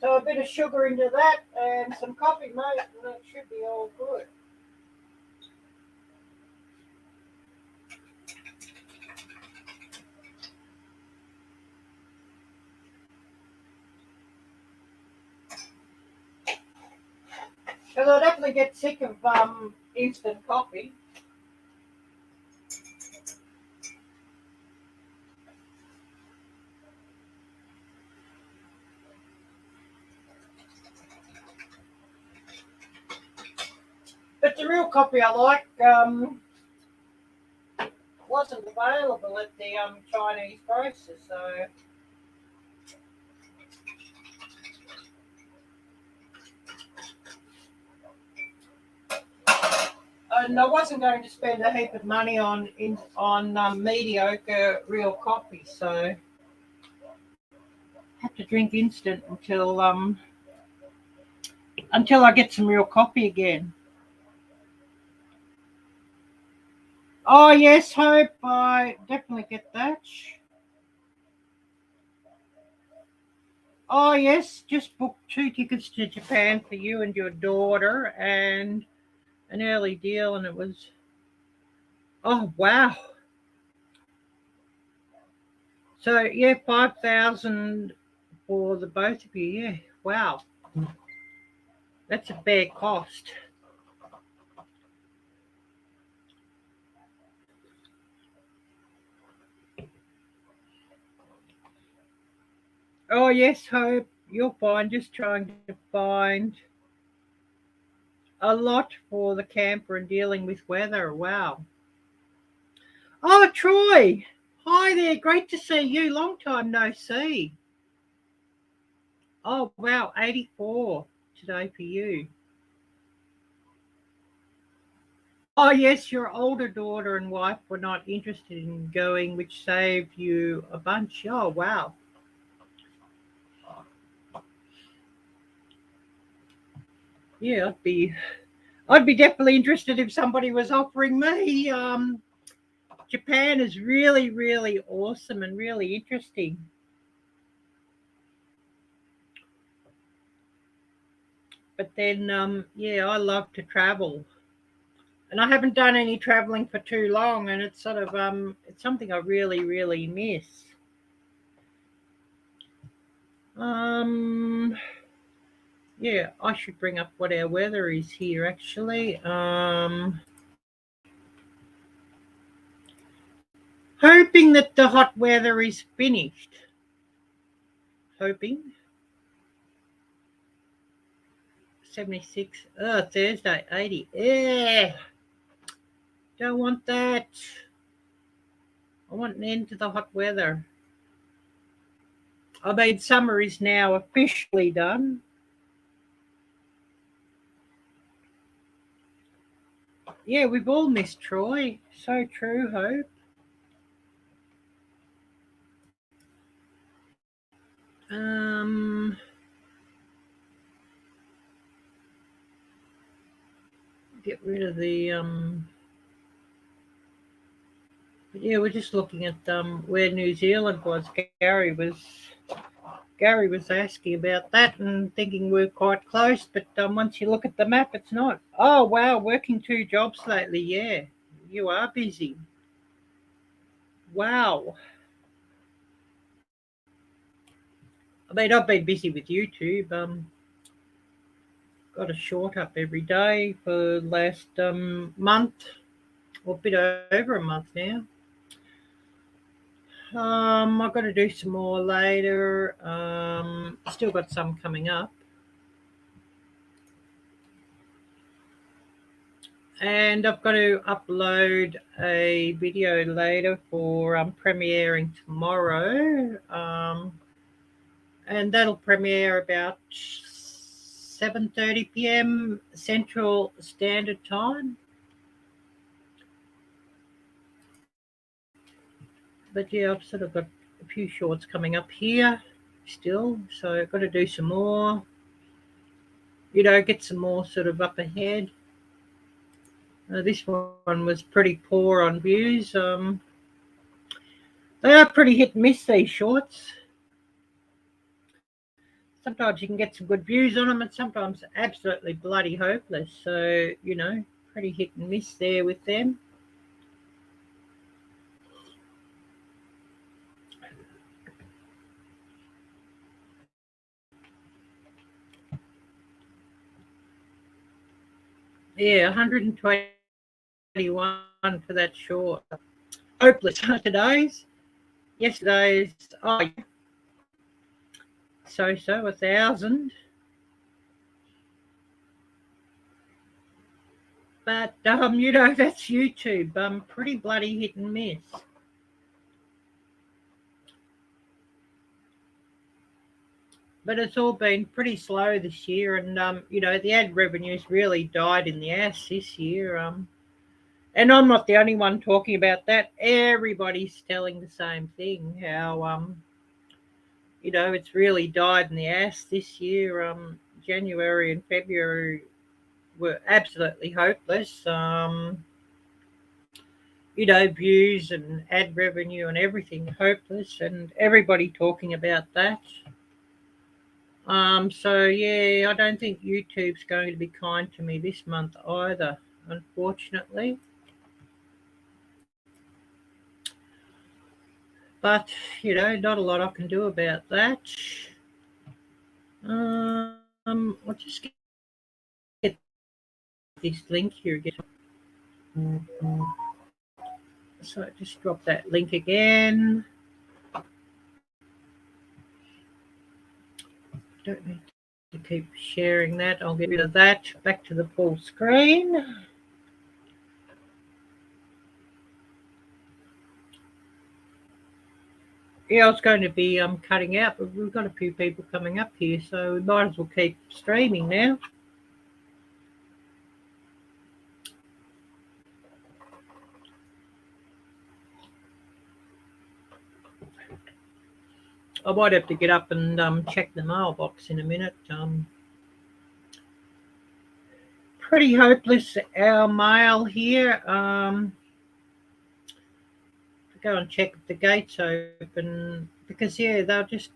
So a bit of sugar into that and some coffee, mate, and that should be all good. Because I definitely get sick of instant coffee. But the real coffee I like wasn't available at the Chinese grocers, so and I wasn't going to spend a heap of money on mediocre real coffee, so I have to drink instant until I get some real coffee again. Oh yes, Hope, I definitely get that. Oh yes, just booked 2 tickets to Japan for you and your daughter, and an early deal, and it was, oh wow. So yeah, 5,000 for the both of you. Yeah, wow, that's a fair cost. Oh yes, Hope, you're fine. Just trying to find a lot for the camper and dealing with weather. Wow. Oh, Troy. Hi there. Great to see you. Long time no see. Oh, wow. 84 today for you. Oh, yes. Your older daughter and wife were not interested in going, which saved you a bunch. Oh, wow. Yeah, I'd be definitely interested if somebody was offering me. Japan is really, really awesome and really interesting. But then, yeah, I love to travel, and I haven't done any traveling for too long, and it's sort of it's something I really, really miss. Um, yeah, I should bring up what our weather is here actually. Hoping that the hot weather is finished. Hoping. 76. Oh, Thursday, 80. Yeah. Don't want that. I want an end to the hot weather. I mean, summer is now officially done. Yeah, we've all missed Troy. So true, Hope. Get rid of the yeah, we're just looking at where New Zealand was. Gary was asking about that and thinking we're quite close, but once you look at the map, it's not. Oh wow, working 2 jobs lately. Yeah, you are busy. Wow. I mean, I've been busy with YouTube. Got a short up every day for the last month, or a bit over a month now. I've got to do some more later. Still got some coming up. And I've got to upload a video later for premiering tomorrow. And that'll premiere about 7:30 p.m. Central Standard Time. But yeah, I've sort of got a few shorts coming up here still, so I've got to do some more. Get some more sort of up ahead. This one was pretty poor on views. They are pretty hit and miss, these shorts. Sometimes you can get some good views on them, and sometimes absolutely bloody hopeless. So, pretty hit and miss there with them. Yeah, 121 for that short. Hopeless today's. Yesterday's, so 1,000. But that's YouTube. Pretty bloody hit and miss. But it's all been pretty slow this year, and the ad revenues really died in the ass this year. And I'm not the only one talking about that. Everybody's telling the same thing. How it's really died in the ass this year. January and February were absolutely hopeless. Views and ad revenue and everything hopeless, and everybody talking about that. So yeah, I don't think YouTube's going to be kind to me this month either, unfortunately. But not a lot I can do about that. I'll just get this link here again. So just drop that link again. Don't need to keep sharing that. I'll get rid of that. Back to the full screen. Yeah, I was going to be cutting out, but we've got a few people coming up here, so we might as well keep streaming now. I might have to get up and check the mailbox in a minute. Pretty hopeless, our mail here. Go and check if the gate's open, because they'll just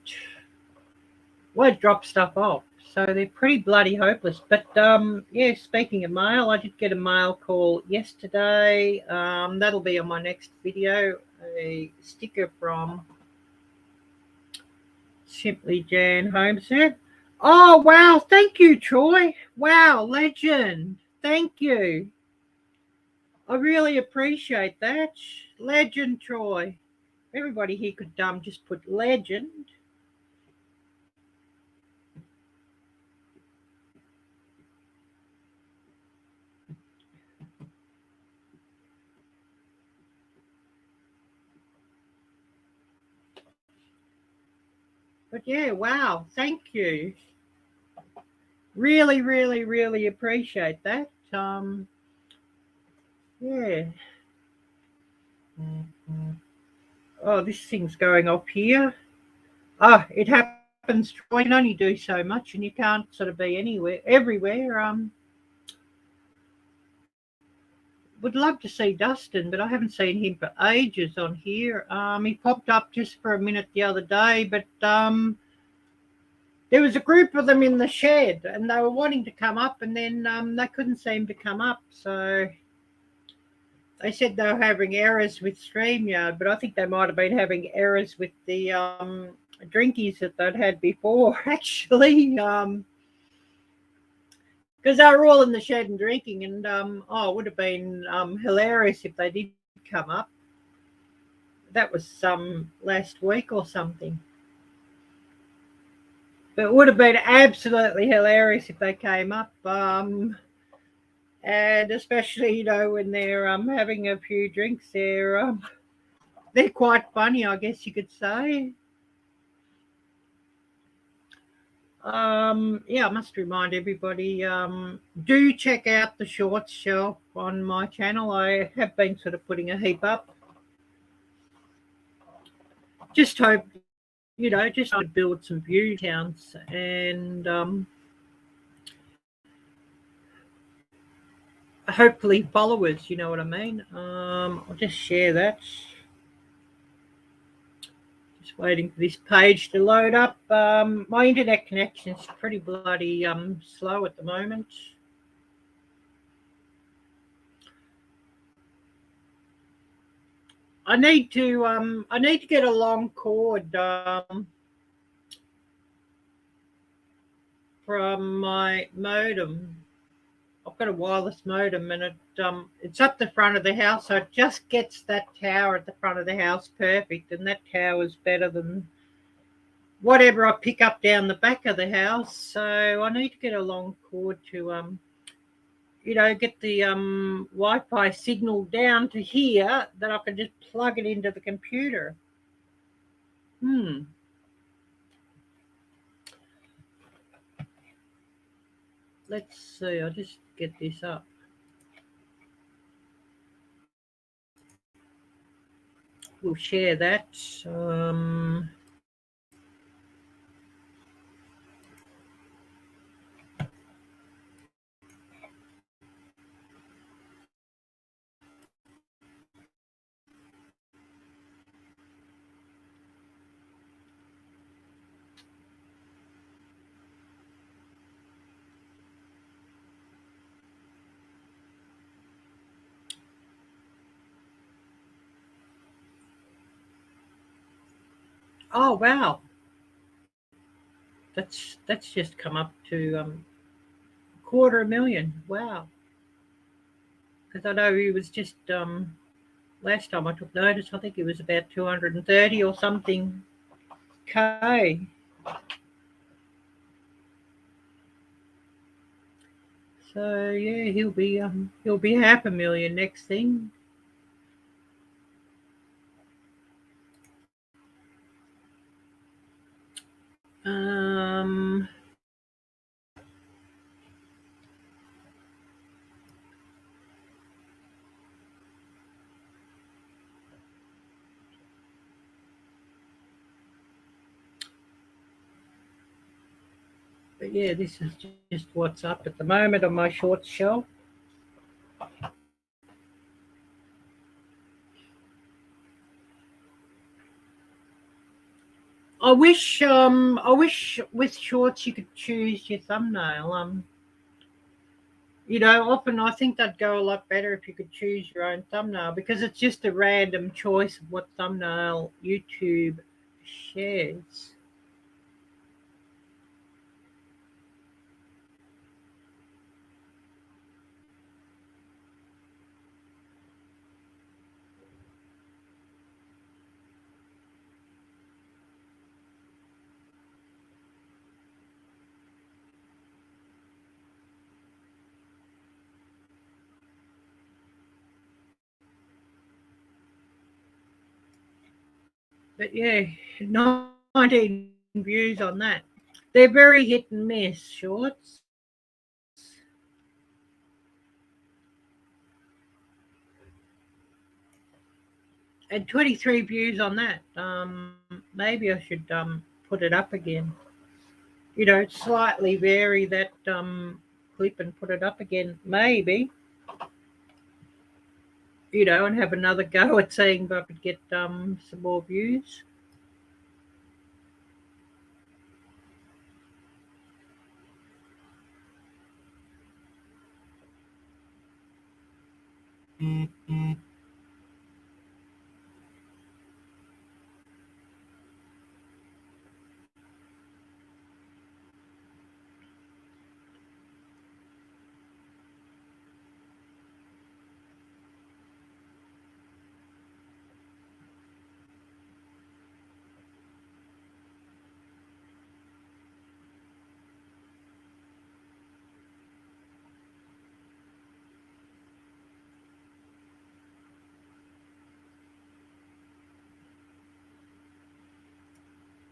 won't drop stuff off. So they're pretty bloody hopeless. But speaking of mail, I did get a mail call yesterday. That'll be on my next video. A sticker from Simply Jan Homestead. Oh wow, thank you, Troy. Wow, legend. Thank you. I really appreciate that. Legend, Troy. Everybody here could just put legend. But yeah, wow, thank you. Really, really, really appreciate that. Yeah. Oh, this thing's going off here. Oh, it happened happens, Troy. You can only do so much, and you can't sort of be everywhere. Would love to see Dustin, but I haven't seen him for ages on here. He popped up just for a minute the other day, but there was a group of them in the shed, and they were wanting to come up, and then they couldn't seem to come up. So they said they were having errors with StreamYard, but I think they might have been having errors with the drinkies that they'd had before, actually. Because they were all in the shed and drinking, and it would have been hilarious if they did come up. That was last week or something. But it would have been absolutely hilarious if they came up, and especially when they're having a few drinks, they're quite funny, I guess you could say. I must remind everybody, do check out the shorts shelf on my channel. I have been sort of putting a heap up. Just hope, just to build some view counts and hopefully followers, you know what I mean? I'll just share that. Waiting for this page to load up. My internet connection is pretty bloody slow at the moment. I need to get a long cord from my modem. I've got a wireless modem, and it's up the front of the house, so it just gets that tower at the front of the house perfect, and that tower is better than whatever I pick up down the back of the house. So I need to get a long cord to get the Wi-Fi signal down to here that I can just plug it into the computer. Let's see, I'll just get this up. We'll share that. Oh wow, that's just come up to 250,000. Wow. Because I know he was just last time I took notice, I think it was about 230 or something K. So yeah, he'll be 500,000 next thing. But yeah, this is just what's up at the moment on my short shelf. I wish with shorts you could choose your thumbnail. Often I think that'd go a lot better if you could choose your own thumbnail, because it's just a random choice of what thumbnail YouTube shares. But yeah, 19 views on that. They're very hit and miss, shorts. And 23 views on that. Maybe I should put it up again. slightly vary that clip and put it up again, maybe, and have another go at seeing if I could get some more views.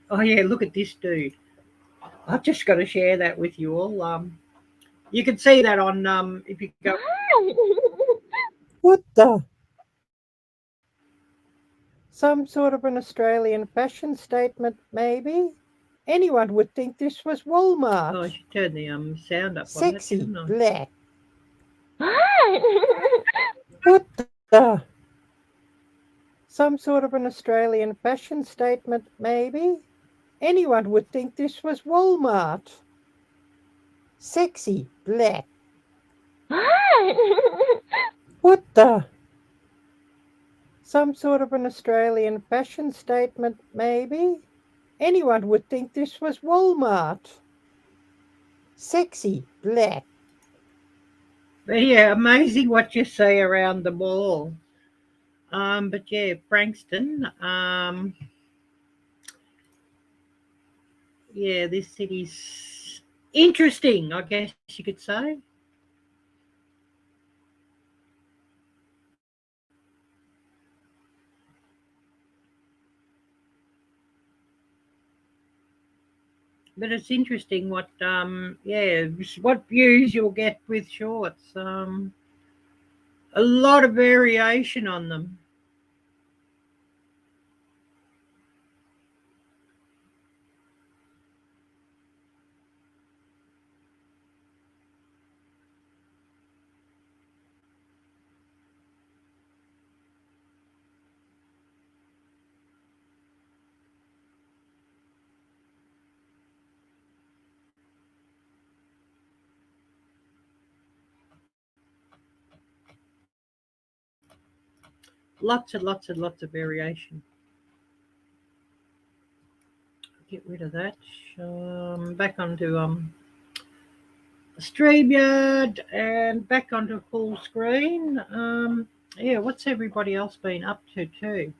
Oh yeah, look at this dude. I've just got to share that with you all. You can see that on if you go. What the? Some sort of an Australian fashion statement, maybe? Anyone would think this was Walmart. Oh, I should turn the sound up. Sexy on that, black. What the? Some sort of an Australian fashion statement, maybe? Anyone would think this was Walmart. Sexy black. What the? Some sort of an Australian fashion statement, maybe? Anyone would think this was Walmart. Sexy black. But yeah, amazing what you see around the mall. But yeah, Frankston. Yeah, this city's interesting, I guess you could say. But it's interesting what what views you'll get with shorts. A lot of variation on them. Lots and lots and lots of variation. Get rid of that. Back onto StreamYard and back onto full screen. Yeah, what's everybody else been up to too?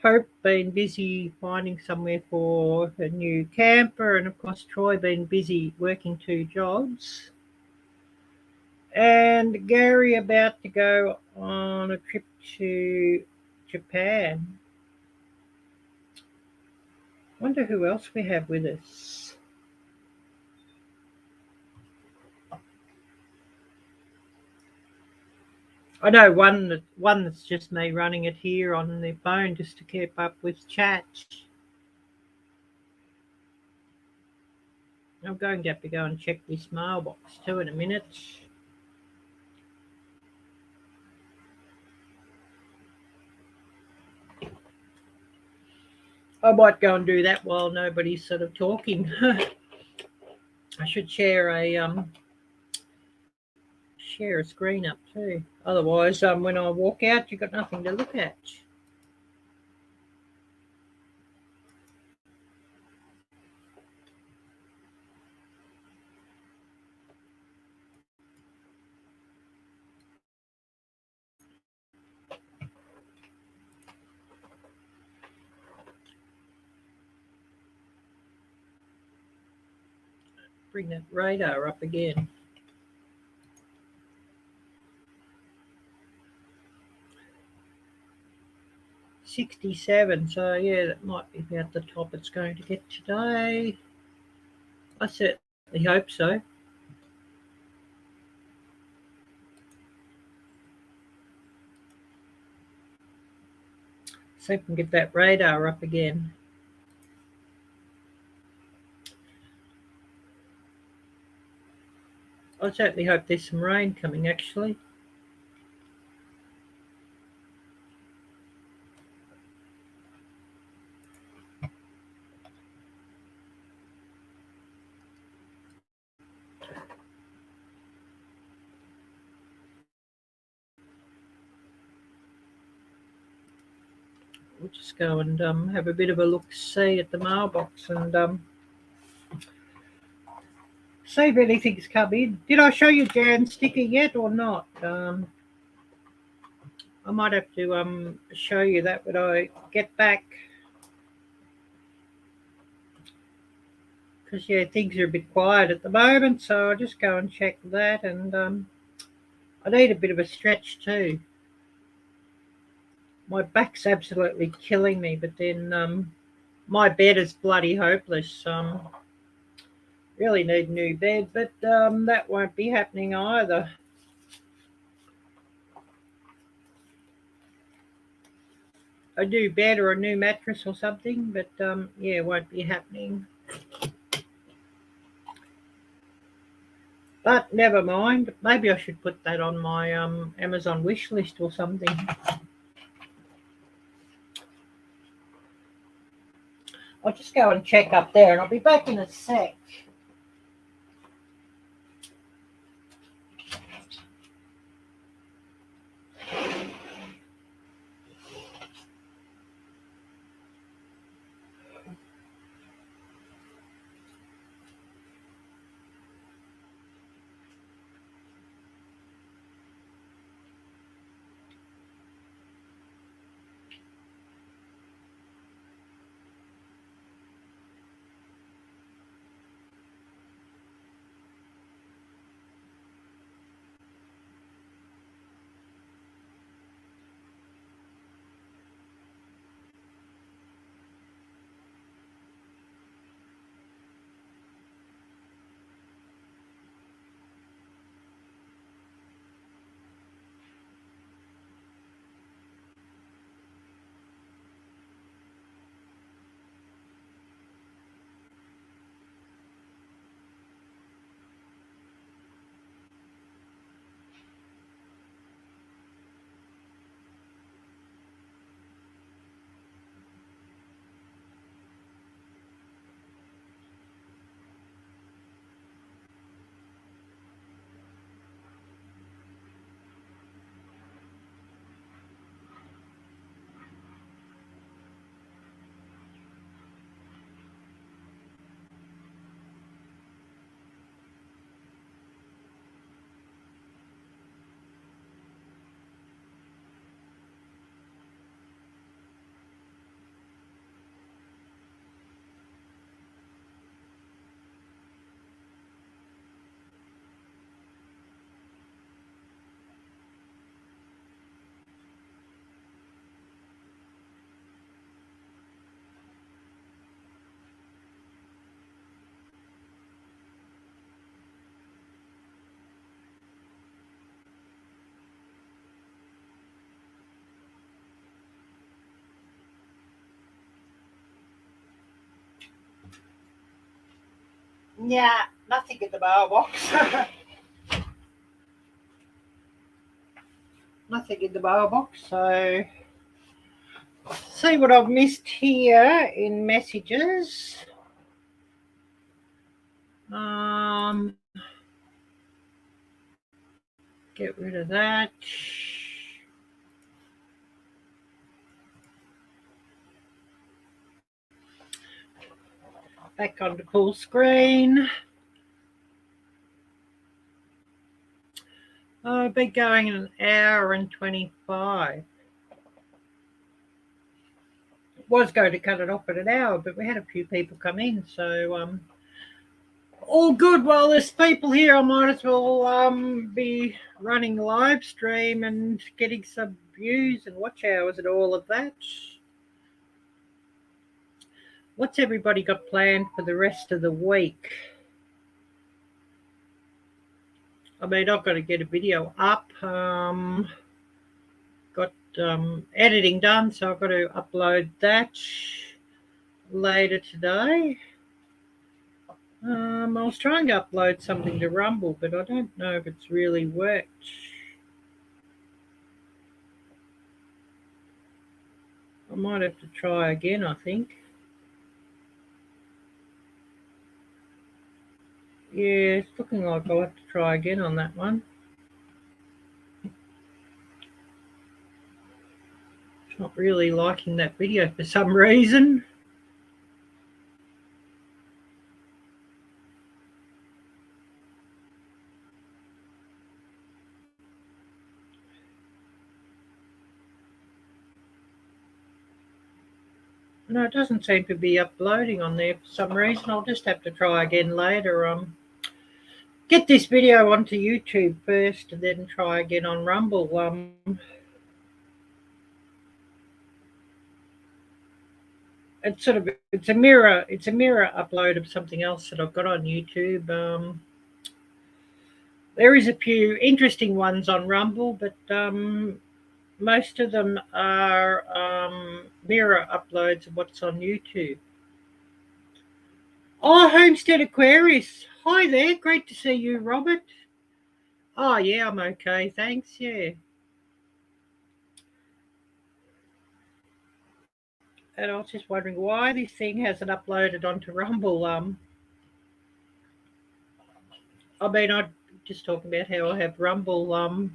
Hope been busy finding somewhere for a new camper, and of course Troy been busy working 2 jobs. And Gary about to go on a trip to Japan. Wonder who else we have with us. I know one that's just me running it here on the phone just to keep up with chat. I'm going to have to go and check this mailbox too in a minute. I might go and do that while nobody's sort of talking. I should share a screen up too. Otherwise, when I walk out, you've got nothing to look at. Bring that radar up again. $67, so yeah, that might be about the top it's going to get today. I certainly hope so. See if we can get that radar up again. I certainly hope there's some rain coming, actually. We'll just go and have a bit of a look-see at the mailbox and see if anything's come in. Did I show you Jan's sticker yet or not? I might have to show you that when I get back. Because, yeah, things are a bit quiet at the moment, so I'll just go and check that. And I need a bit of a stretch too. My back's absolutely killing me, but then my bed is bloody hopeless. Really need a new bed, but that won't be happening either. A new bed or a new mattress or something, but yeah, won't be happening. But never mind. Maybe I should put that on my Amazon wish list or something. I'll just go and check up there, and I'll be back in a sec. Yeah, nothing in the mailbox. Nothing in the mailbox. So, see what I've missed here in messages. Get rid of that. Back onto full screen. Oh, I've been going an hour and 25. Was going to cut it off at an hour, but we had a few people come in, so all good. While there's people here, I might as well be running a live stream and getting some views and watch hours and all of that. What's everybody got planned for the rest of the week? I mean, I've got to get a video up. Got editing done, so I've got to upload that later today. I was trying to upload something to Rumble, but I don't know if it's really worked. I might have to try again, I think. Yeah, it's looking like I'll have to try again on that one. It's not really liking that video for some reason. No, it doesn't seem to be uploading on there for some reason. I'll just have to try again later. Get this video onto YouTube first and then try again on Rumble. It's a mirror upload of something else that I've got on YouTube. There is a few interesting ones on Rumble, but most of them are mirror uploads of what's on YouTube. Oh, Homestead Aquarius. Hi there. Great to see you, Robert. Oh, yeah, I'm okay. Thanks. Yeah. And I was just wondering why this thing hasn't uploaded onto Rumble. I'm just talking about how I have Rumble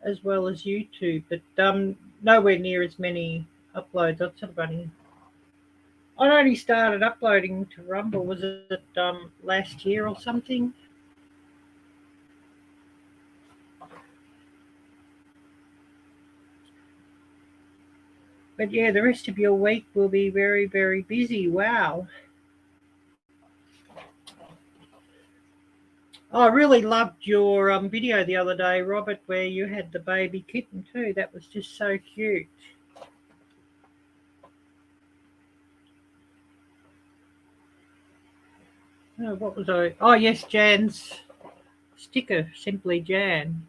as well as YouTube, but nowhere near as many uploads. I'd only started uploading to Rumble, was it last year or something? But yeah, the rest of your week will be very, very busy. Wow. I really loved your video the other day, Robert, where you had the baby kitten too. That was just so cute. Oh, what was I? Oh, yes, Jan's sticker, Simply Jan.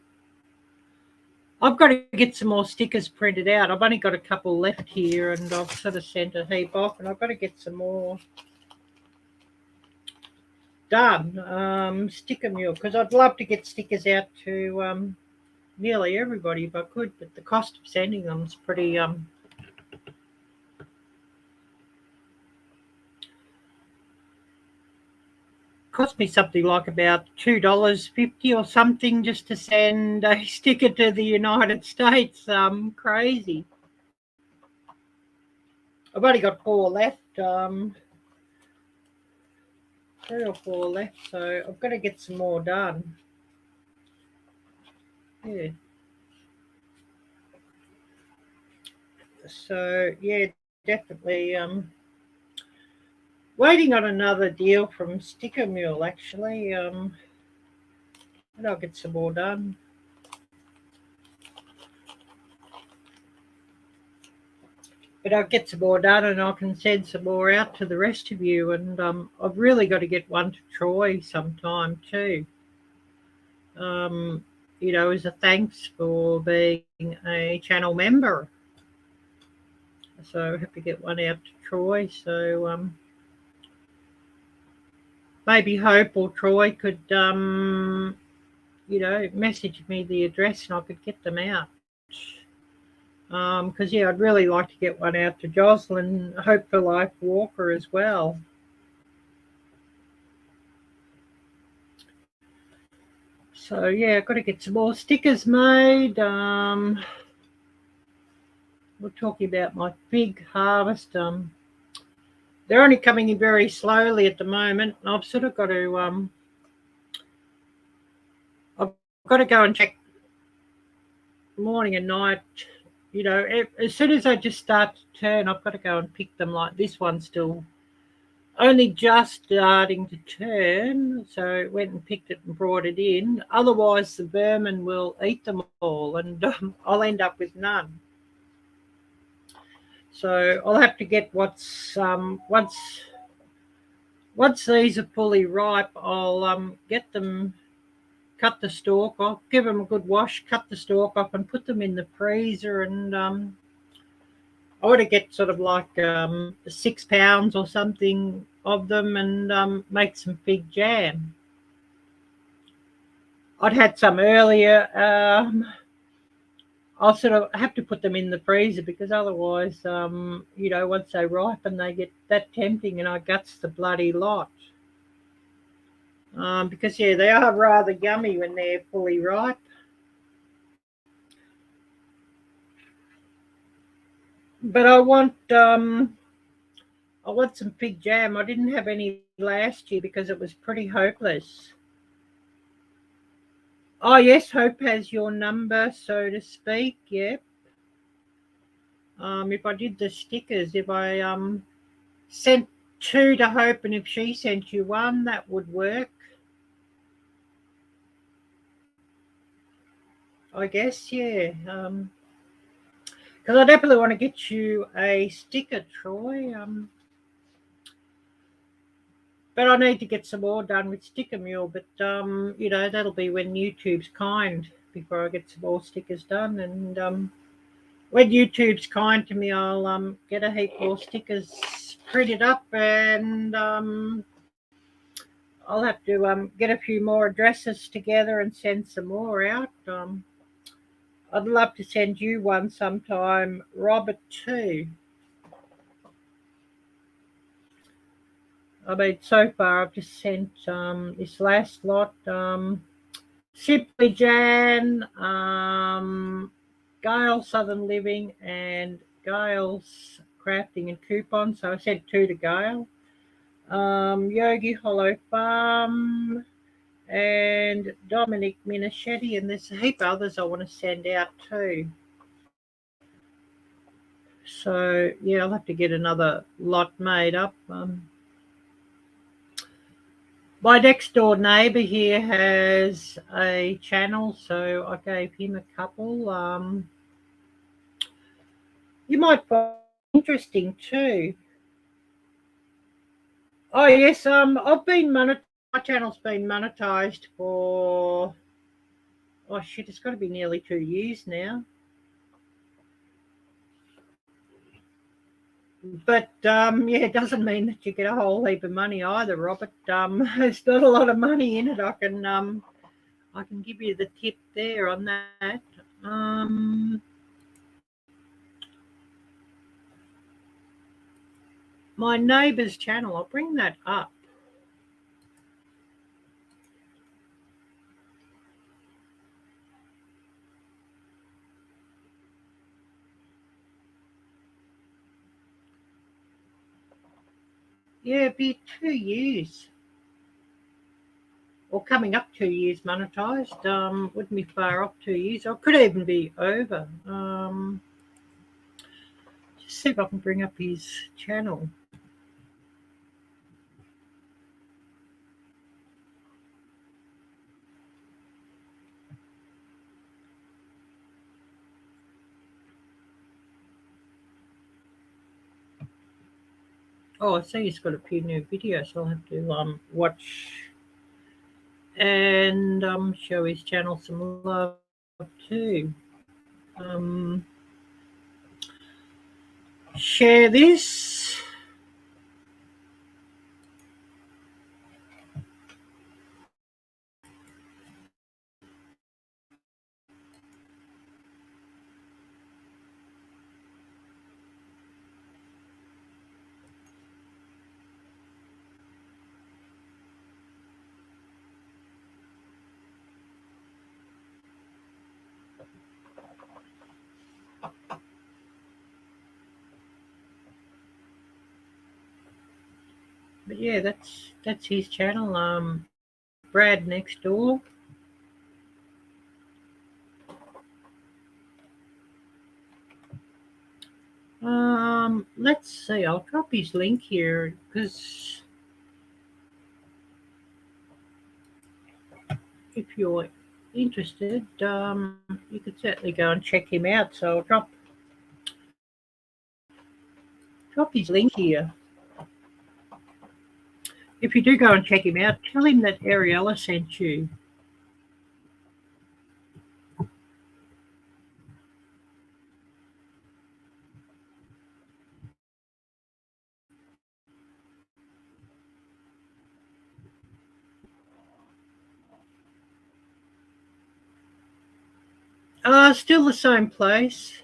I've got to get some more stickers printed out. I've only got a couple left here, and I've sort of sent a heap off, and I've got to get some more done. Sticker mule, because I'd love to get stickers out to nearly everybody if I could, but the cost of sending them is pretty cost me something like about $2.50 or something just to send a sticker to the United States. Crazy. I've only got 4 left, 3 or 4 left, so I've got to get some more done. Yeah. So yeah, definitely waiting on another deal from Sticker Mule actually. And I'll get some more done. But I'll get some more done and I can send some more out to the rest of you. And I've really got to get one to Troy sometime too. As a thanks for being a channel member. So I have to get one out to Troy. So maybe Hope or Troy could, message me the address and I could get them out. Because, I'd really like to get one out to Jocelyn, Hope for Life Walker as well. So, I've got to get some more stickers made. We're talking about my fig harvest. They're only coming in very slowly at the moment. I've sort of got to go and check morning and night. As soon as I just start to turn, I've got to go and pick them. Like this one's still only just starting to turn, so went and picked it and brought it in. Otherwise, the vermin will eat them all, and I'll end up with none. So I'll have to get once these are fully ripe, I'll get them. Cut the stalk off, give them a good wash, cut the stalk off and put them in the freezer. And I want to get sort of like 6 pounds or something of them and make some fig jam. I'd had some earlier. I'll sort of have to put them in the freezer because otherwise, once they ripen, they get that tempting and I guts the bloody lot. Because, yeah, they are rather yummy when they're fully ripe. But I want some fig jam. I didn't have any last year because it was pretty hopeless. Oh, yes, Hope has your number, so to speak, yep. If I did the stickers, if I sent 2 to Hope and if she sent you 1, that would work. I guess, yeah. Because I definitely want to get you a sticker, Troy. But I need to get some more done with Sticker Mule. But, that'll be when YouTube's kind before I get some more stickers done. And when YouTube's kind to me, I'll get a heap more stickers printed up and I'll have to get a few more addresses together and send some more out. I'd love to send you one sometime, Robert, too. I mean, so far I've just sent this last lot, Simply Jan, Gail Southern Living, and Gail's Crafting and Coupons. So I sent 2 to Gail. Yogi Hollow Farm, and Dominic Minichetti, and there's a heap of others I want to send out too. So, yeah, I'll have to get another lot made up. My next door neighbour here has a channel, so I gave him a couple. You might find it interesting too. Oh yes, I've been my channel's been monetized for it's got to be nearly 2 years now. But it doesn't mean that you get a whole heap of money either, Robert. There's not a lot of money in it. I can give you the tip there on that. My neighbour's channel, I'll bring that up. Yeah, it'd be 2 years. Or coming up 2 years monetised. Wouldn't be far off 2 years. Or could even be over. Just see if I can bring up his channel. Oh, I see he's got a few new videos. I'll have to watch and show his channel some love too. Share this. But yeah, that's his channel. Brad next door. Let's see. I'll drop his link here because if you're interested, you could certainly go and check him out. So I'll drop his link here. If you do go and check him out, tell him that Ariella sent you. Still the same place.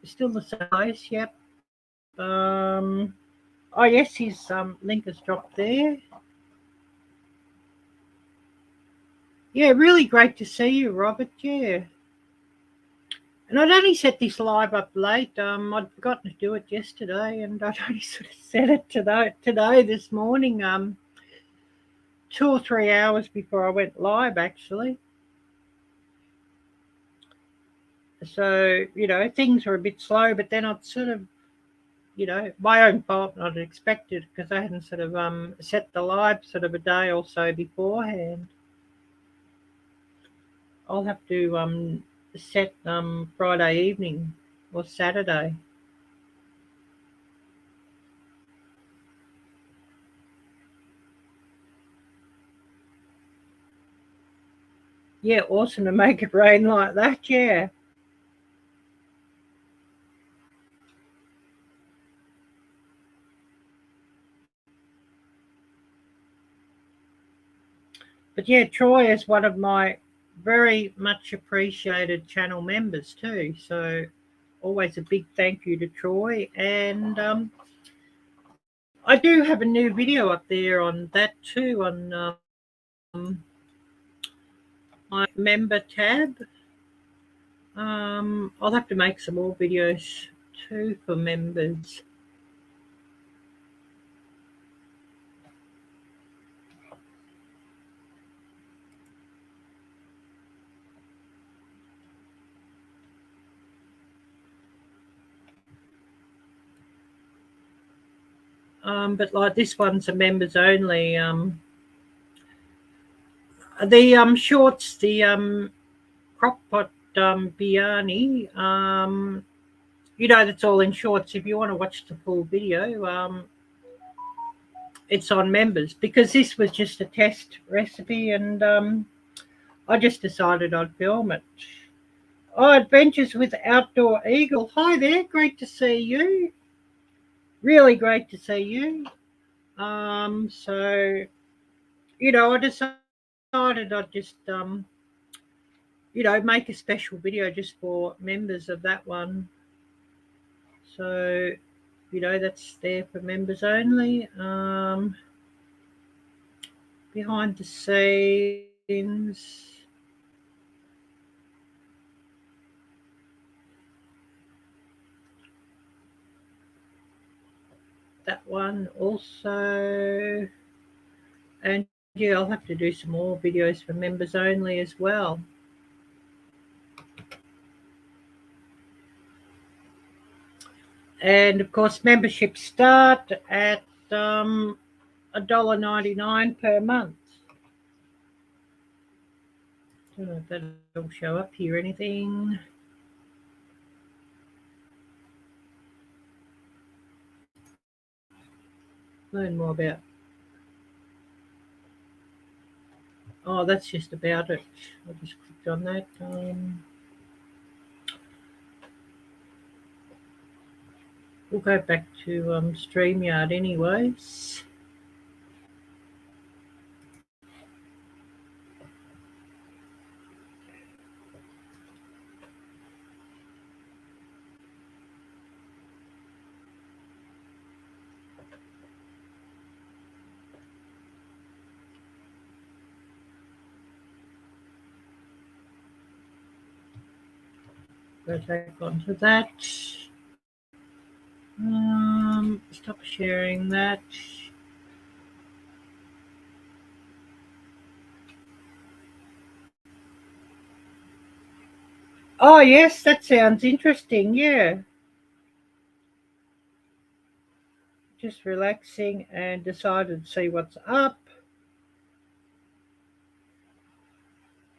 Still the same place, yep. Oh yes, his link has dropped there. Yeah, really great to see you, Robert. Yeah. And I'd only set this live up late. I'd forgotten to do it yesterday, and I'd only sort of set it today this morning. 2 or 3 hours before I went live, actually. So things were a bit slow, but then I'd sort of, my own fault, not expected, because I hadn't sort of set the live sort of a day or so beforehand. I'll have to set Friday evening or Saturday. Yeah, awesome to make it rain like that. Yeah. But yeah, Troy is one of my very much appreciated channel members too. So always a big thank you to Troy. And I do have a new video up there on that too, on my member tab. I'll have to make some more videos too for members. But like this one's a members only. The shorts, the crock pot biryani, that's all in shorts. If you want to watch the full video, it's on members, because this was just a test recipe, and I just decided I'd film it. Oh, Adventures with Outdoor Eagle. Hi there, great to see you. Really great to see you. So, I decided I'd just, make a special video just for members of that one. So, that's there for members only. Behind the scenes. That one also. And yeah, I'll have to do some more videos for members only as well. And of course, memberships start at $1.99 per month. I don't know if that'll show up here, anything. Learn more about. Oh, that's just about it. I just clicked on that. We'll go back to StreamYard anyways. Go back onto that. Stop sharing that. Oh yes, that sounds interesting. Yeah. Just relaxing and decided to see what's up.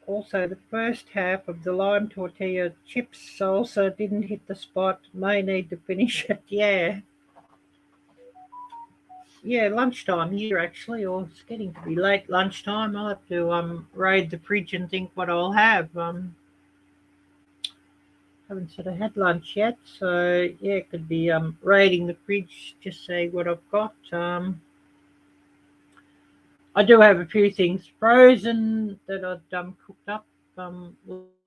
Also, the first half of the lime tortilla chips salsa didn't hit the spot. May need to finish it. Yeah. Yeah, lunchtime here actually, or it's getting to be late lunchtime. I'll have to raid the fridge and think what I'll have. Haven't sort of had lunch yet, so yeah, it could be raiding the fridge, just see what I've got. I do have a few things frozen that I'd cooked up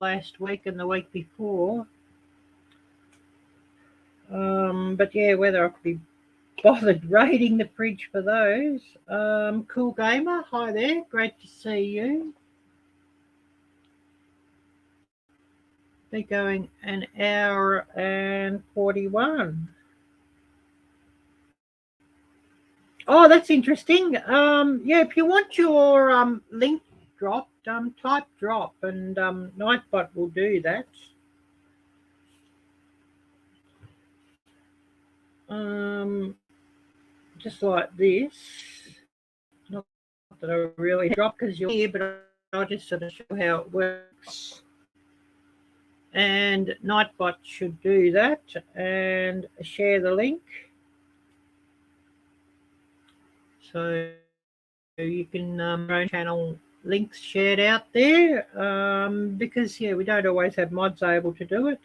last week and the week before. But yeah, whether I could be bothered raiding the fridge for those. Cool Gamer, hi there, great to see you. They're going an hour and 41. Oh, that's interesting. Yeah, if you want your link dropped, type drop and Nightbot will do that. Just like this. Not that I really drop because you're here, but I'll just sort of show how it works. And Nightbot should do that and share the link. So you can your own channel links shared out there because yeah, we don't always have mods able to do it.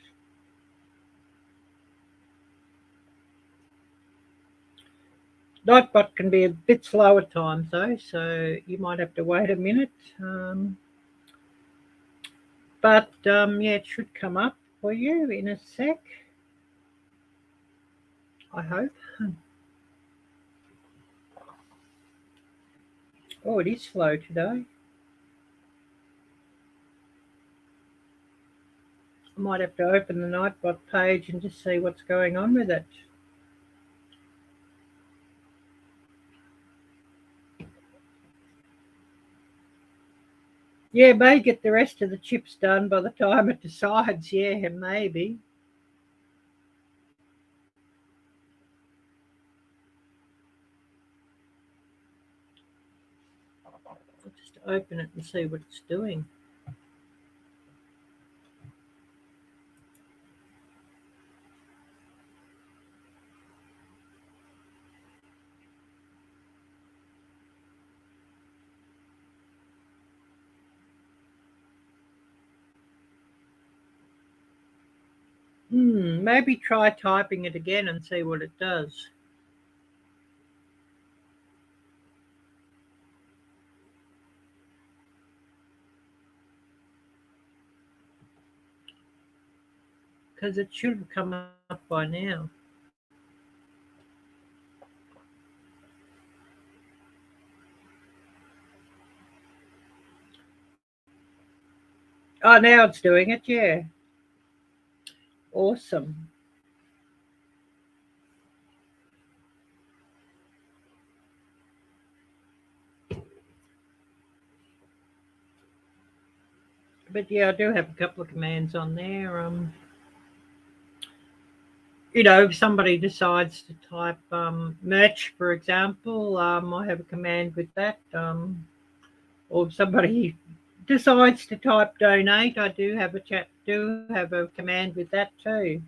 Nightbot can be a bit slow at times though, so you might have to wait a minute. But yeah, it should come up for you in a sec, I hope. Oh, it is slow today. I might have to open the Nightbot page and just see what's going on with it. Yeah, may get the rest of the chips done by the time it decides. Yeah, maybe. I'll just open it and see what it's doing. Maybe try typing it again and see what it does. Because it should have come up by now. Oh, now it's doing it, yeah. Awesome. But yeah, I do have a couple of commands on there. You know, if somebody decides to type merch, for example, I have a command with that. Or if somebody decides to type donate, I do have a command with that too.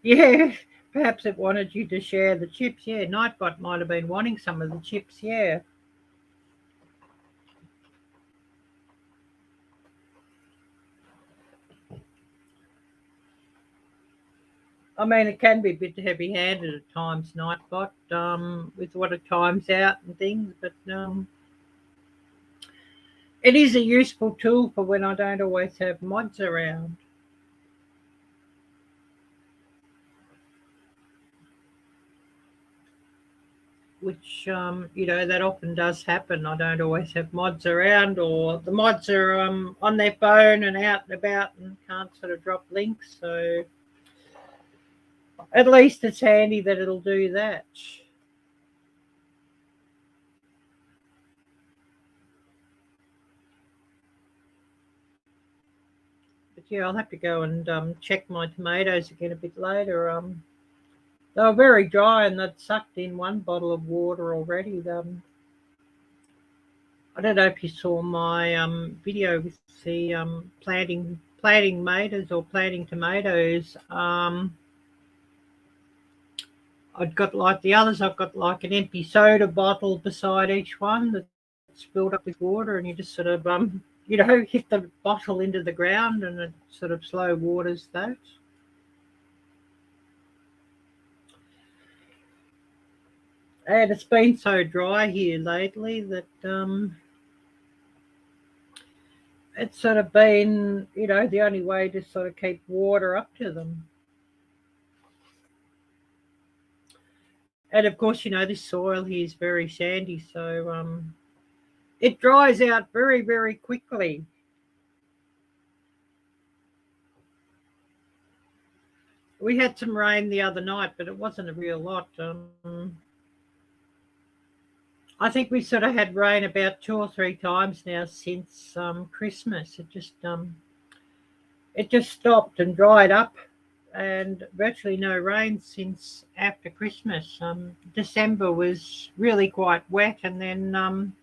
Yeah, perhaps it wanted you to share the chips. Yeah, Nightbot might have been wanting some of the chips. Yeah. I mean, it can be a bit heavy-handed at times, Nightbot, with what it times out and things, but it is a useful tool for when I don't always have mods around. Which, you know, that often does happen. I don't always have mods around, or the mods are on their phone and out and about and can't sort of drop links. So at least it's handy that it'll do that. But yeah, I'll have to go and check my tomatoes again a bit later. They were very dry and they'd sucked in one bottle of water already. I don't know if you saw my video with the planting tomatoes or planting tomatoes. I've got like the others. I've got like an empty soda bottle beside each one that's filled up with water, and you just sort of you know, hit the bottle into the ground, and it sort of slow waters that. And it's been so dry here lately that it's sort of been, the only way to sort of keep water up to them. And of course, this soil here is very sandy, so it dries out very, very quickly. We had some rain the other night, but it wasn't a real lot. I think we sort of had rain about 2 or 3 times now since Christmas. It just stopped and dried up, and virtually no rain since after Christmas. December was really quite wet, and then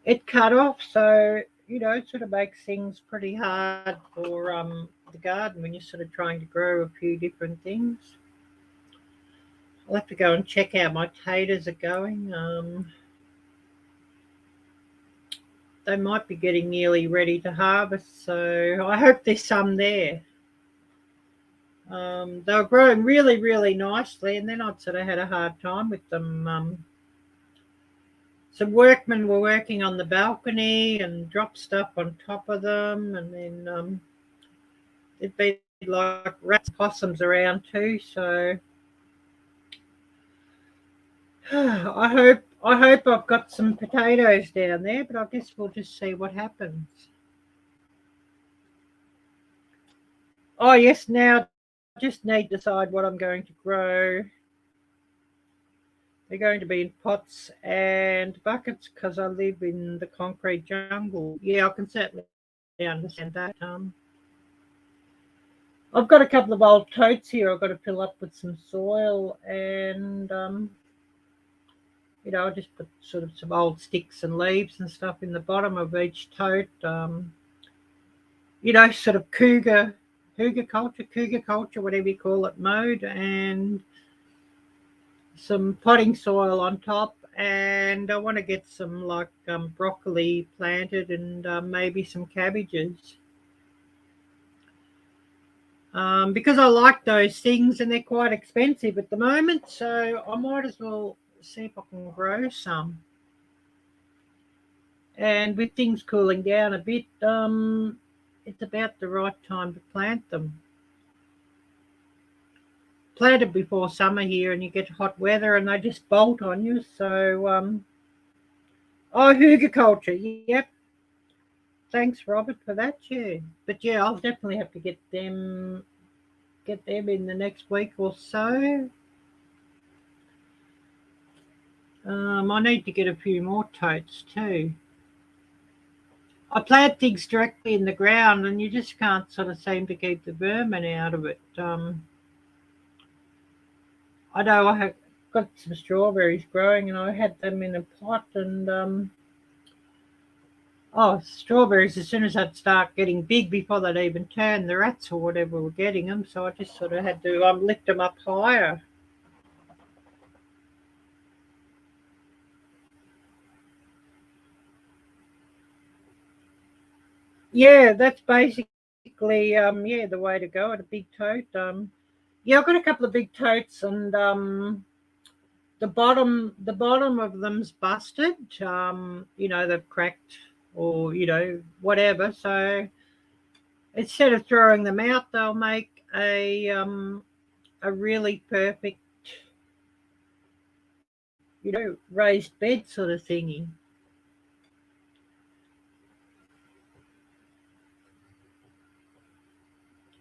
it cut off. So it sort of makes things pretty hard for the garden when you're sort of trying to grow a few different things. I'll have to go and check how my taters are going. They might be getting nearly ready to harvest, so I hope there's some there. They were growing really, really nicely, and then I sort of had a hard time with them. Some workmen were working on the balcony and dropped stuff on top of them, and then it'd be like rats and possums around too. So I hope I've got some potatoes down there, but I guess we'll just see what happens. Oh yes, now I just need to decide what I'm going to grow. They're going to be in pots and buckets because I live in the concrete jungle. Yeah, I can certainly understand that. I've got a couple of old totes here I've got to fill up with some soil, and I just put sort of some old sticks and leaves and stuff in the bottom of each tote. Sort of cougar culture, whatever you call it, mode, and some potting soil on top. And I want to get some like broccoli planted, and maybe some cabbages. Because I like those things, and they're quite expensive at the moment, so I might as well see if I can grow some. And with things cooling down a bit, it's about the right time to plant them. Planted before summer here, and you get hot weather, and they just bolt on you. So, hugiculture, yep. Thanks, Robert, for that. Yeah, but yeah, I'll definitely have to get them in the next week or so. I need to get a few more totes too. I plant things directly in the ground, and you just can't sort of seem to keep the vermin out of it. I know I have got some strawberries growing, and I had them in a pot, and strawberries, as soon as they'd start getting big, before they'd even turn, the rats or whatever were getting them, so I just sort of had to lift them up higher. Yeah, that's basically the way to go at a big tote. Yeah, I've got a couple of big totes, and the bottom of them's busted. They've cracked, or whatever. So instead of throwing them out, they'll make a really perfect raised bed sort of thingy.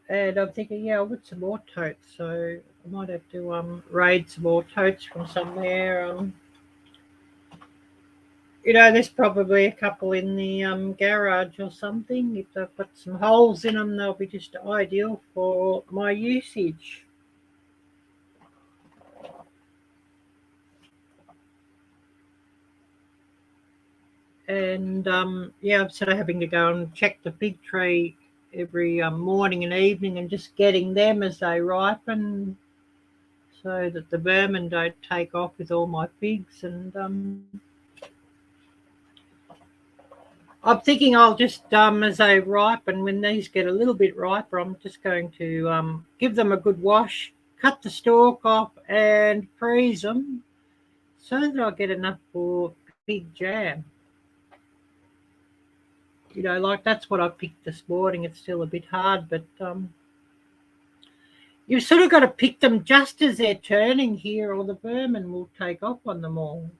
And I'm thinking, yeah, I'll get some more totes, so I might have to raid some more totes from somewhere. There's probably a couple in the garage or something. If they've got some holes in them, they'll be just ideal for my usage. And I'm sort of having to go and check the fig tree every morning and evening, and just getting them as they ripen, so that the vermin don't take off with all my figs. And I'm thinking I'll just, as they ripen, when these get a little bit riper, I'm just going to give them a good wash, cut the stalk off, and freeze them. so that I get enough for big jam. You know, like that's what I picked this morning. It's still a bit hard, but you've sort of got to pick them just as they're turning here, or the vermin will take off on them all.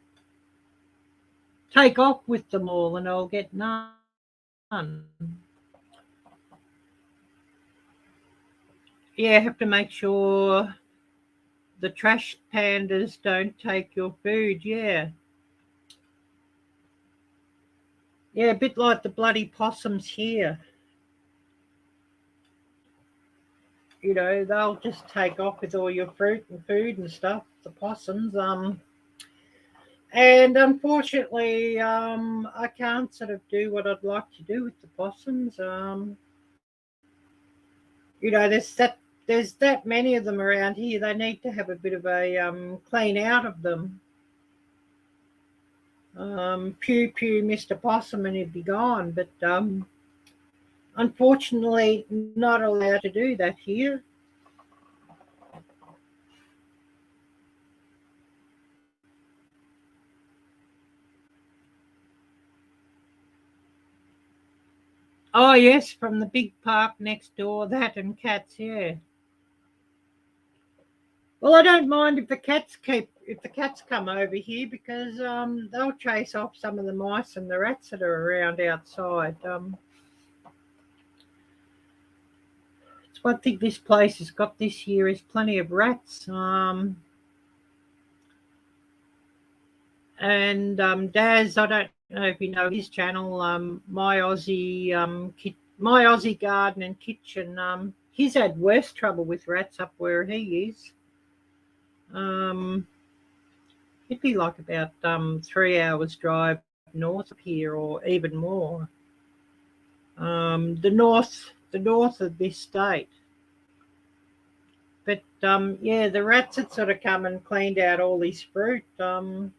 Take off with them all, and I'll get none. Yeah, have to make sure the trash pandas don't take your food. Yeah. Yeah, a bit like the bloody possums here. You know, they'll just take off with all your fruit and food and stuff, the possums. And unfortunately, I can't sort of do what I'd like to do with the possums. You know, there's that many of them around here. They need to have a bit of a clean out of them. Pew pew, Mr. Possum, and he'd be gone. But unfortunately, not allowed to do that here. Oh yes, from the big park next door, that and cats, yeah. Well, I don't mind if the cats come over here, because they'll chase off some of the mice and the rats that are around outside. It's one thing this place has got this year is plenty of rats. And Daz, I don't know if you know his channel, My Aussie Garden and Kitchen. He's had worse trouble with rats up where he is. It'd be like about 3 hours drive north of here, or even more. The north of this state. But yeah, the rats had sort of come and cleaned out all his fruit. And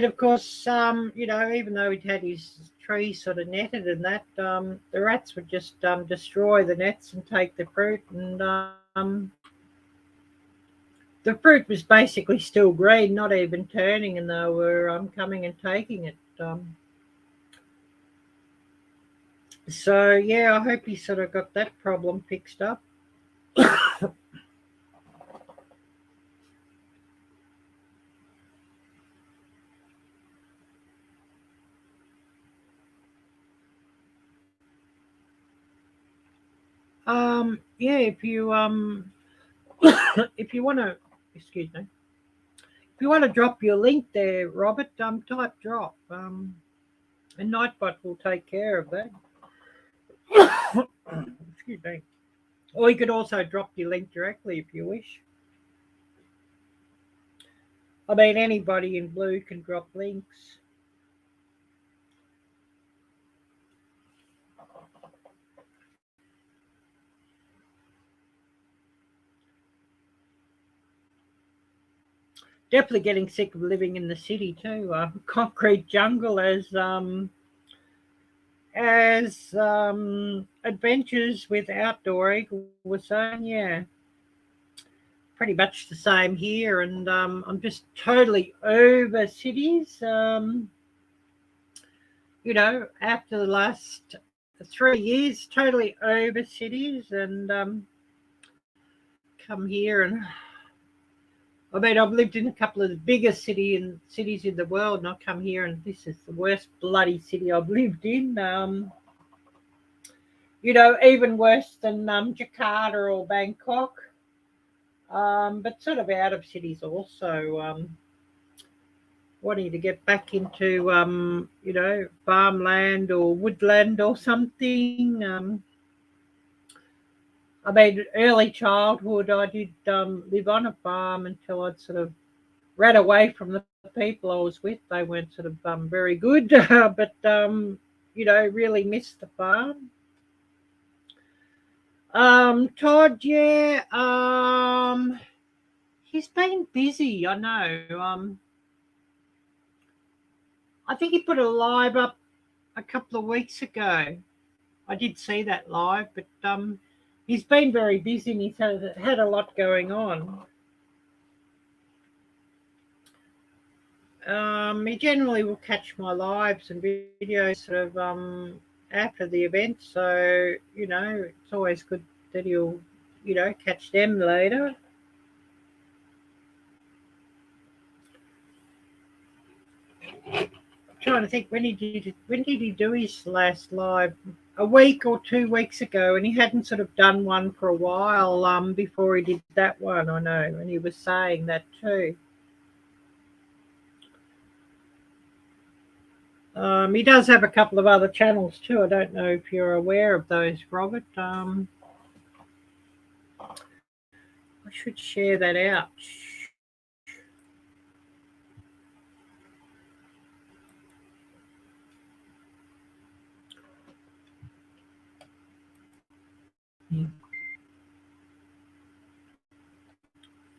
of course, you know, even though he'd had his tree sort of netted and that, the rats would just destroy the nets and take the fruit. And the fruit was basically still green, not even turning, and they were coming and taking it. So yeah, I hope he sort of got that problem fixed up. Yeah, if you want to, excuse me, if you want to drop your link there, Robert, type drop, and Nightbot will take care of that. Excuse me. Or you could also drop your link directly if you wish. I mean, anybody in blue can drop links. Definitely getting sick of living in the city too. Concrete jungle, as Adventures with Outdoor Eagle was saying. Yeah, pretty much the same here. And I'm just totally over cities. You know, after the last 3 years, totally over cities, and come here. And I mean, I've lived in a couple of the biggest cities in the world, and I come here, and this is the worst bloody city I've lived in. You know, even worse than Jakarta or Bangkok, but sort of out of cities also. Wanting to get back into, you know, farmland or woodland or something. I mean, early childhood, I did live on a farm until I'd sort of ran away from the people I was with. They weren't sort of very good, but, you know, really missed the farm. Todd, yeah, he's been busy, I know. I think he put a live up a couple of weeks ago. I did see that live, but he's been very busy and he's had a lot going on. He generally will catch my lives and videos sort of after the event, so it's always good that he'll catch them later. Trying to think when did he do his last live? A week or 2 weeks ago, and he hadn't sort of done one for a while before he did that one. I know, and he was saying that too. He does have a couple of other channels too. I don't know if you're aware of those, Robert. I should share that out.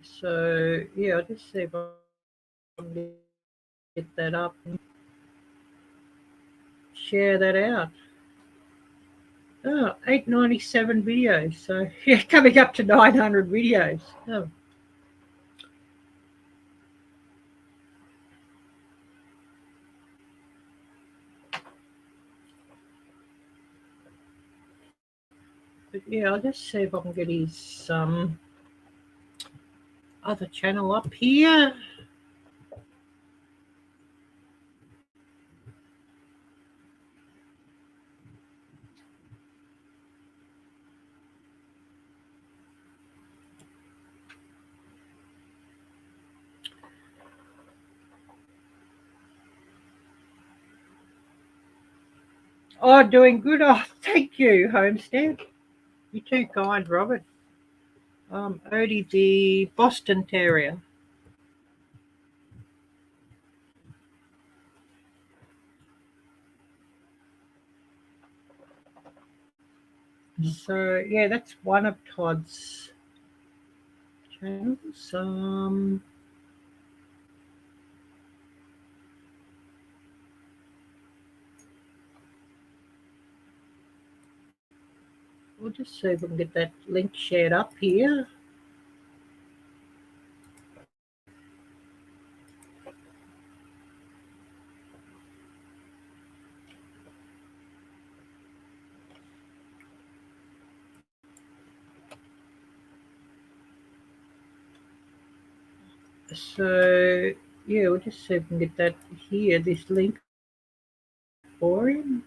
So yeah, I'll just see if I can get that up and share that out. Oh, 897 videos. So yeah, coming up to 900 videos. Oh. But yeah, I'll just see if I can get his other channel up here. Oh, doing good. Oh, thank you, Homestead. You're too kind, Robert. Odie the Boston Terrier. So yeah, that's one of Todd's channels. We'll just see if we can get that link shared up here. So yeah, we'll just see if we can get that here, this link for him.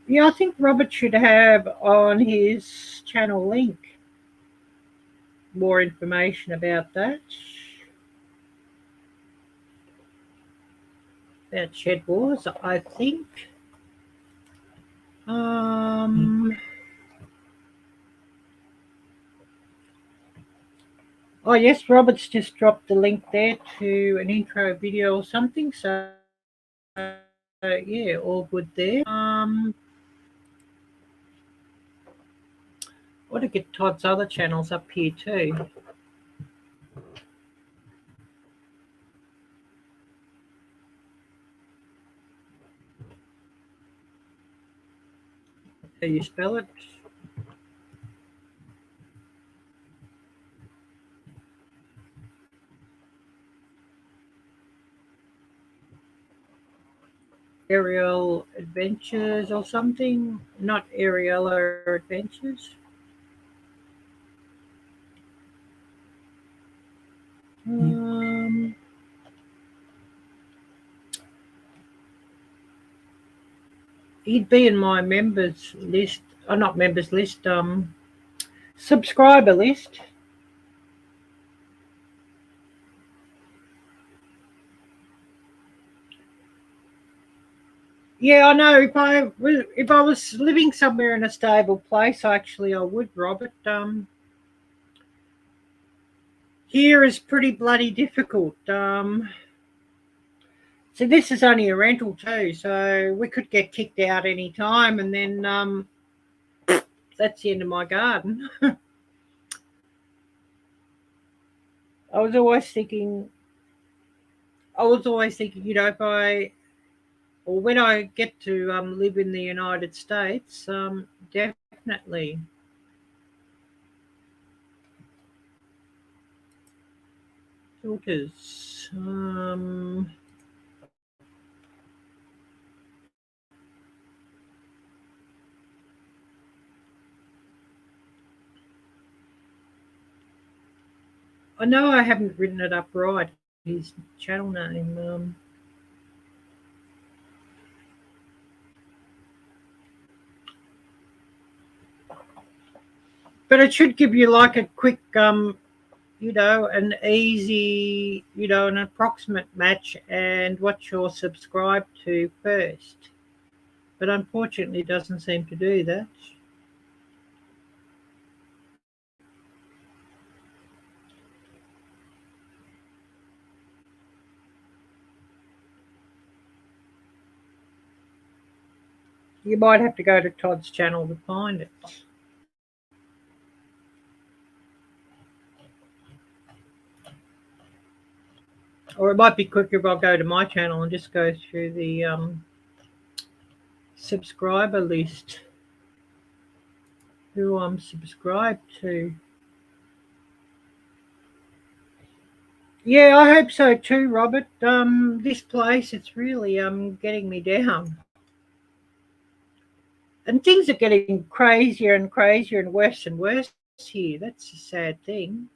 Yeah, I think Robert should have on his channel link more information about that. About Shed Wars, I think. Oh yes, Robert's just dropped the link there to an intro video or something. So yeah, all good there. I want to get Todd's other channels up here too. How you spell it? Arielle Adventures or something? Not Arielle Adventures. He'd be in my members list, or not members list, subscriber list. Yeah, I know. If I was living somewhere in a stable place, actually, I would, Robert. here is pretty bloody difficult. So this is only a rental too, so we could get kicked out any time, and then that's the end of my garden. I was always thinking, if I or when I get to live in the United States, definitely. Filters. I know I haven't written it up right. His channel name. But it should give you like a quick, an easy, an approximate match and what you're subscribed to first. But unfortunately, it doesn't seem to do that. You might have to go to Todd's channel to find it. Or it might be quicker if I go to my channel and just go through the subscriber list, who I'm subscribed to. Yeah, I hope so too, Robert. This place, it's really getting me down. And things are getting crazier and crazier and worse here. That's a sad thing.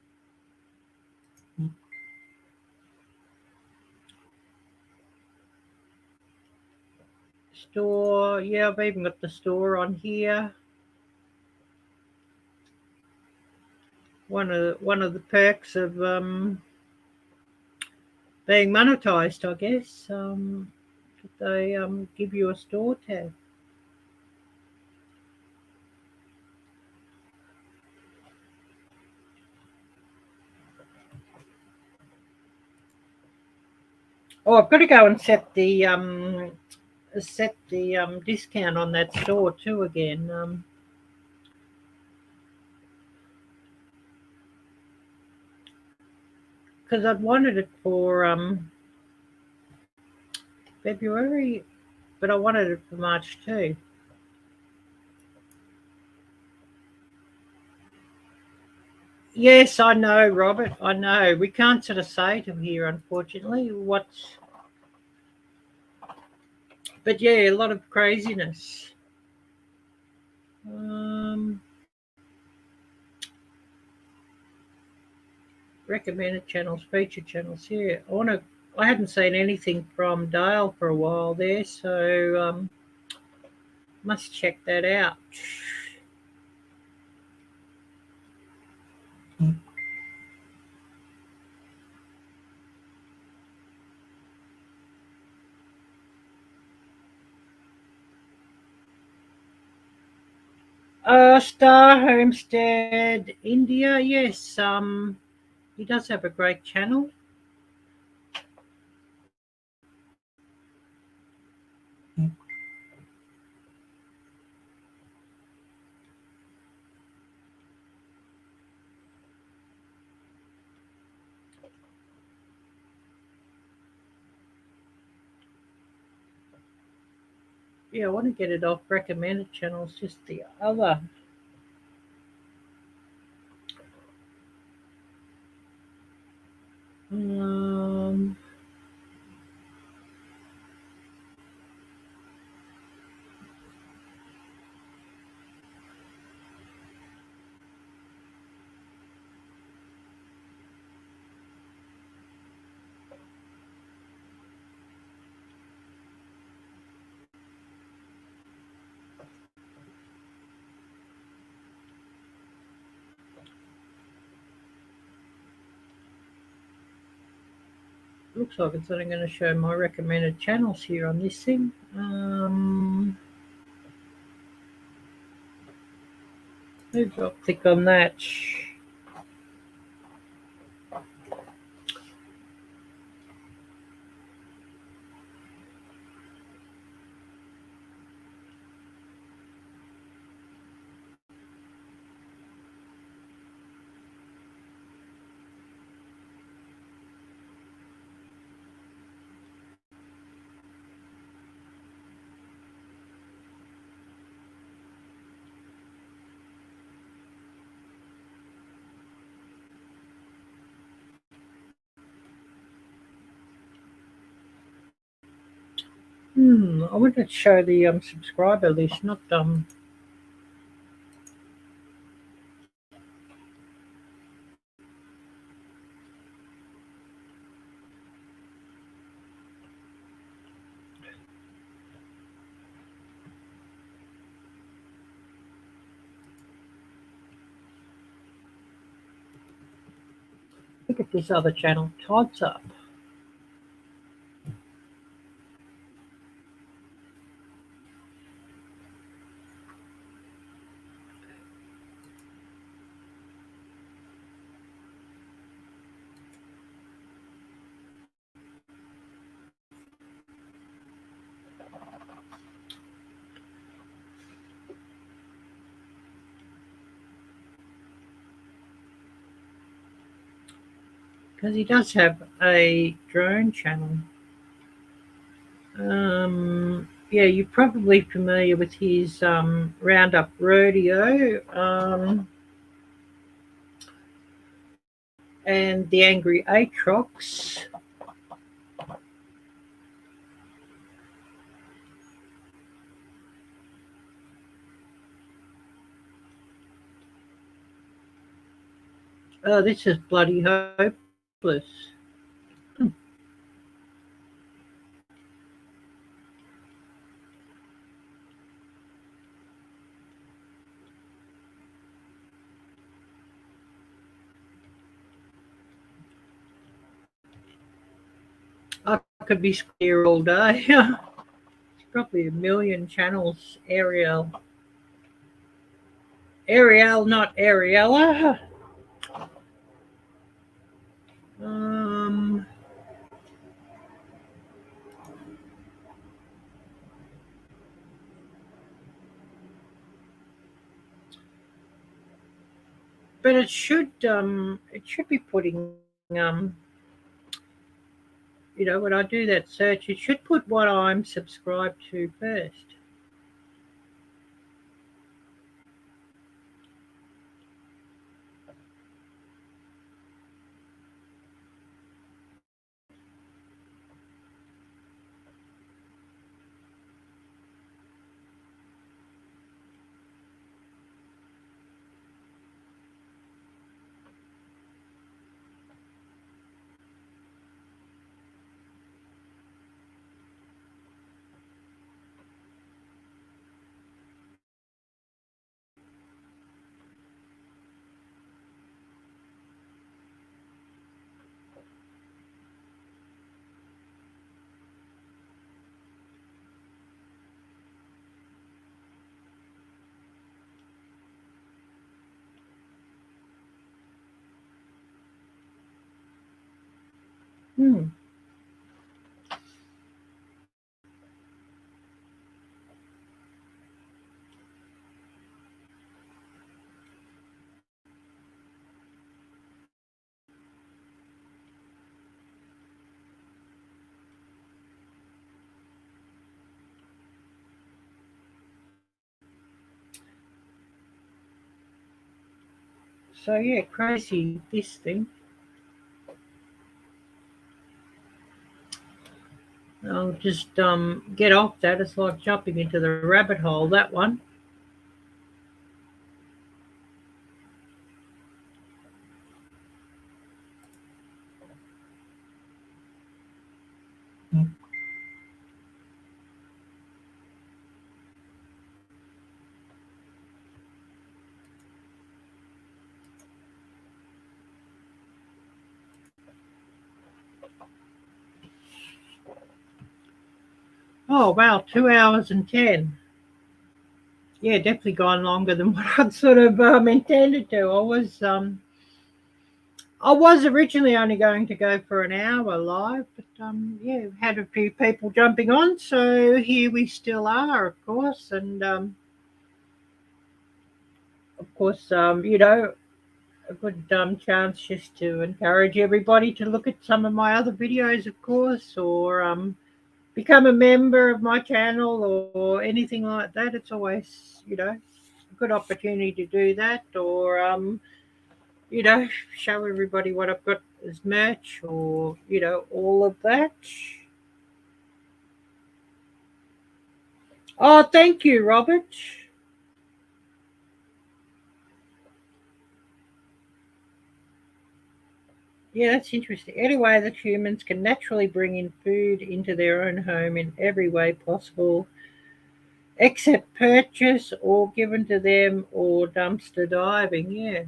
Store, yeah, I've even got the store on here. One of the perks of being monetized, I guess. They give you a store tab. Oh, I've got to go and set the discount on that store too again. Because I'd wanted it for February, but I wanted it for March too. Yes, I know, Robert. I know. We can't sort of say to here, unfortunately, what's. But yeah, a lot of craziness. Recommended channels, featured channels here. I hadn't seen anything from Dale for a while there, so must check that out. Star Homestead India, yes. He does have a great channel. Yeah, I want to get it off recommended channels, just the other. Um, looks like it's only going to show my recommended channels here on this thing. Maybe I'll click on that. I wanted to show the subscriber list, not look at this other channel, Todd's Up. Because he does have a drone channel. Yeah, you're probably familiar with his Roundup Rodeo and the Angry Atrox. Oh, this is bloody hopeless. I could be here all day. Probably a million channels. Arielle, not Ariella. Um, but it should be putting when I do that search, it should put what I'm subscribed to first. Hmm. So yeah, crazy this thing. I'll just get off that. It's like jumping into the rabbit hole. That one. Oh wow, 2 hours and 10. Yeah, definitely gone longer than what I'd sort of intended to. I was originally only going to go for an hour live, but yeah, had a few people jumping on, so here we still are, of course, and of course, a good chance just to encourage everybody to look at some of my other videos, of course, or become a member of my channel or anything like that. It's always, a good opportunity to do that, or show everybody what I've got as merch, or all of that. Oh, thank you, Robert. Yeah, that's interesting. Any way that humans can naturally bring in food into their own home in every way possible, except purchase or given to them or dumpster diving. Yeah.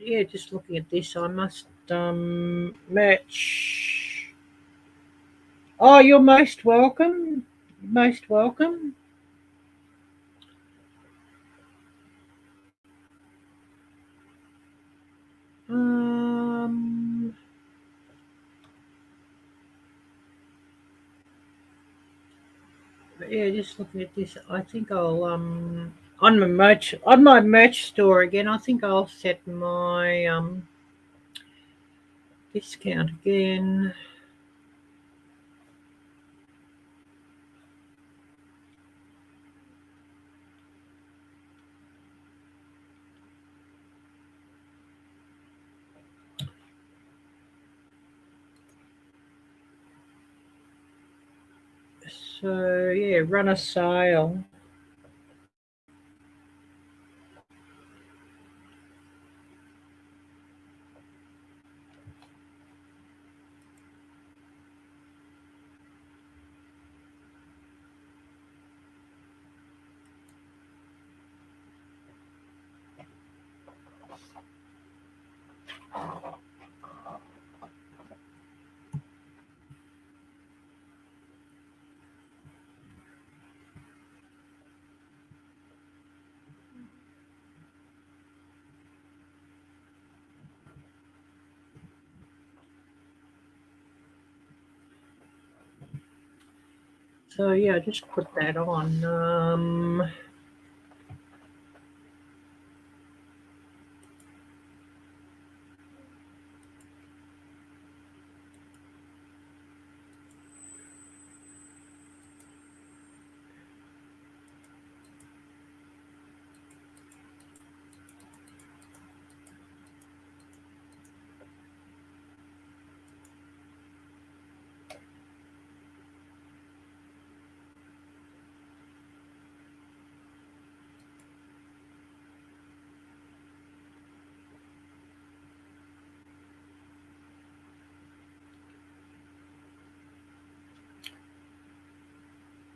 Yeah, just looking at this, I must merch. Oh, you're most welcome. Most welcome. Um, yeah, just looking at this, I think I'll on my merch store again. I think I'll set my discount again. So yeah, run a sale. So yeah, just put that on.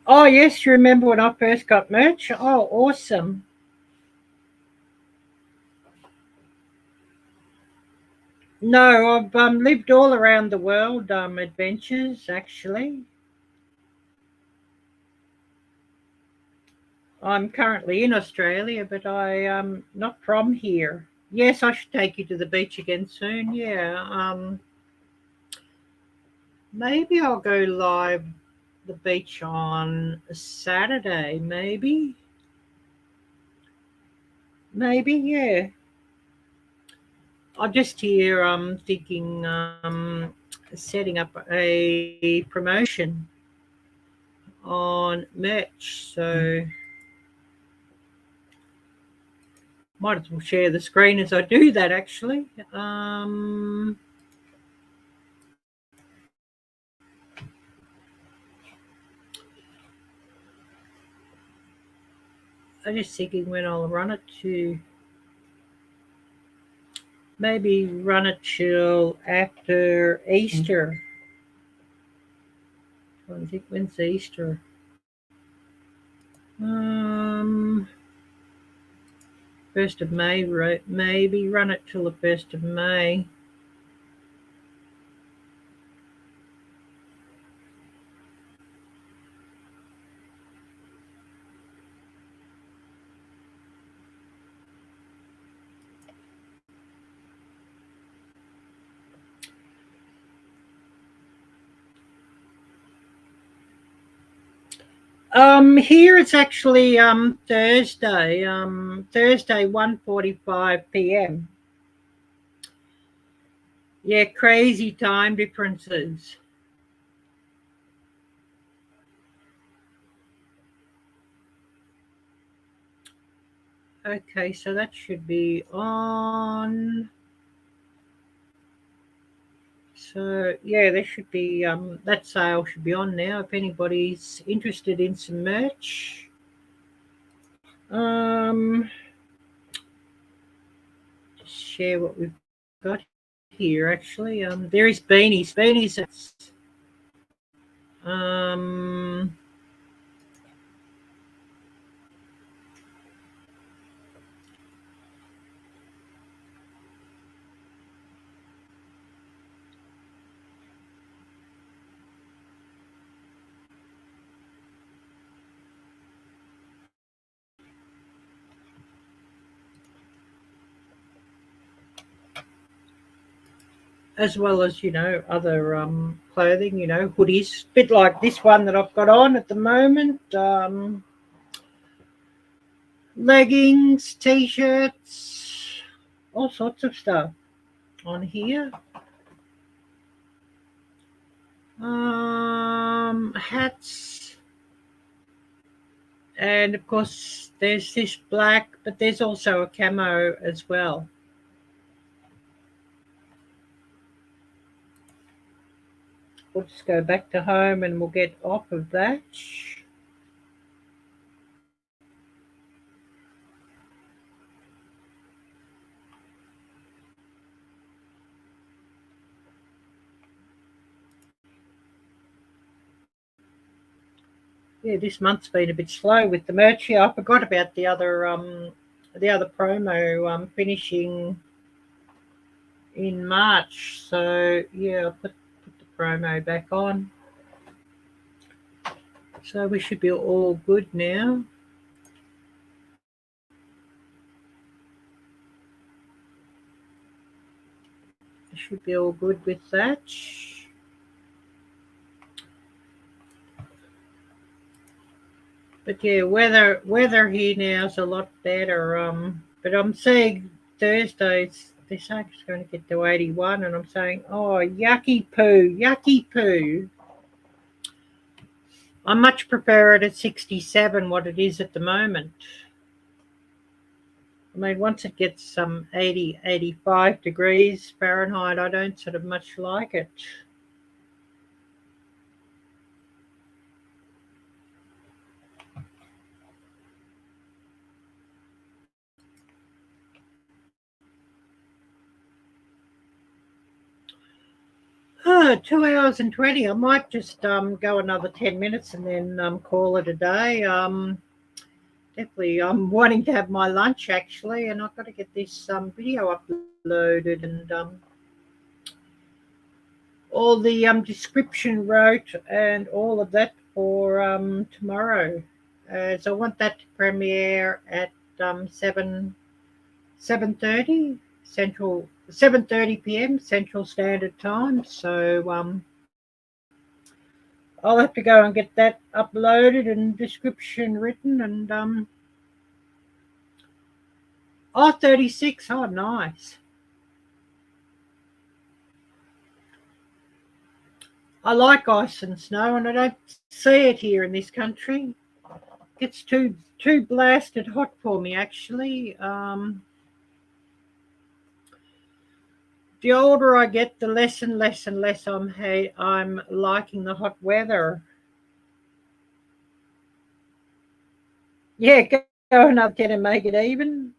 Oh yes, you remember when I first got merch? Oh, awesome. No, I've lived all around the world, adventures actually. I'm currently in Australia, but I am not from here. Yes, I should take you to the beach again soon. Yeah, maybe I'll go live the beach on a Saturday. Maybe, yeah. I'm just here. Thinking, setting up a promotion on merch. So might as well share the screen as I do that. Actually, I'm just thinking when I'll run it to. Maybe run it till after Easter. I think when's Easter? Um, 1st of May, right? Maybe run it till the 1st of May. Here it's actually Thursday. Thursday 1:45 p.m. Yeah, crazy time differences. Okay, so that should be on. So yeah, there should be that sale should be on now if anybody's interested in some merch. Just share what we've got here actually. There is beanies. Um as well as other clothing, hoodies, bit like this one that I've got on at the moment. Leggings, t-shirts, all sorts of stuff on here. Hats, and of course there's this black, but there's also a camo as well. We'll just go back to home and we'll get off of that. Yeah, this month's been a bit slow with the merch here. I forgot about the other promo finishing in March. So yeah, I'll put the promo back on. So we should be all good now. Should be all good with that. But yeah, weather here now is a lot better. But I'm saying Thursdays they say it's going to get to 81, and I'm saying, oh, yucky poo. I much prefer it at 67, what it is at the moment. I mean, once it gets some 80, 85 degrees Fahrenheit, I don't sort of much like it. Oh, 2 hours and 20. I might just go another 10 minutes and then call it a day. Definitely, I'm wanting to have my lunch actually, and I've got to get this video uploaded and all the description wrote and all of that for tomorrow. So I want that to premiere at 7:30 Central, 7:30 p.m. Central Standard Time. So I'll have to go and get that uploaded and description written and 36. Oh, nice. I like ice and snow, and I don't see it here in this country. It gets too blasted hot for me, actually. The older I get, the less and less and less I'm liking the hot weather. Yeah, go another 10 and make it even.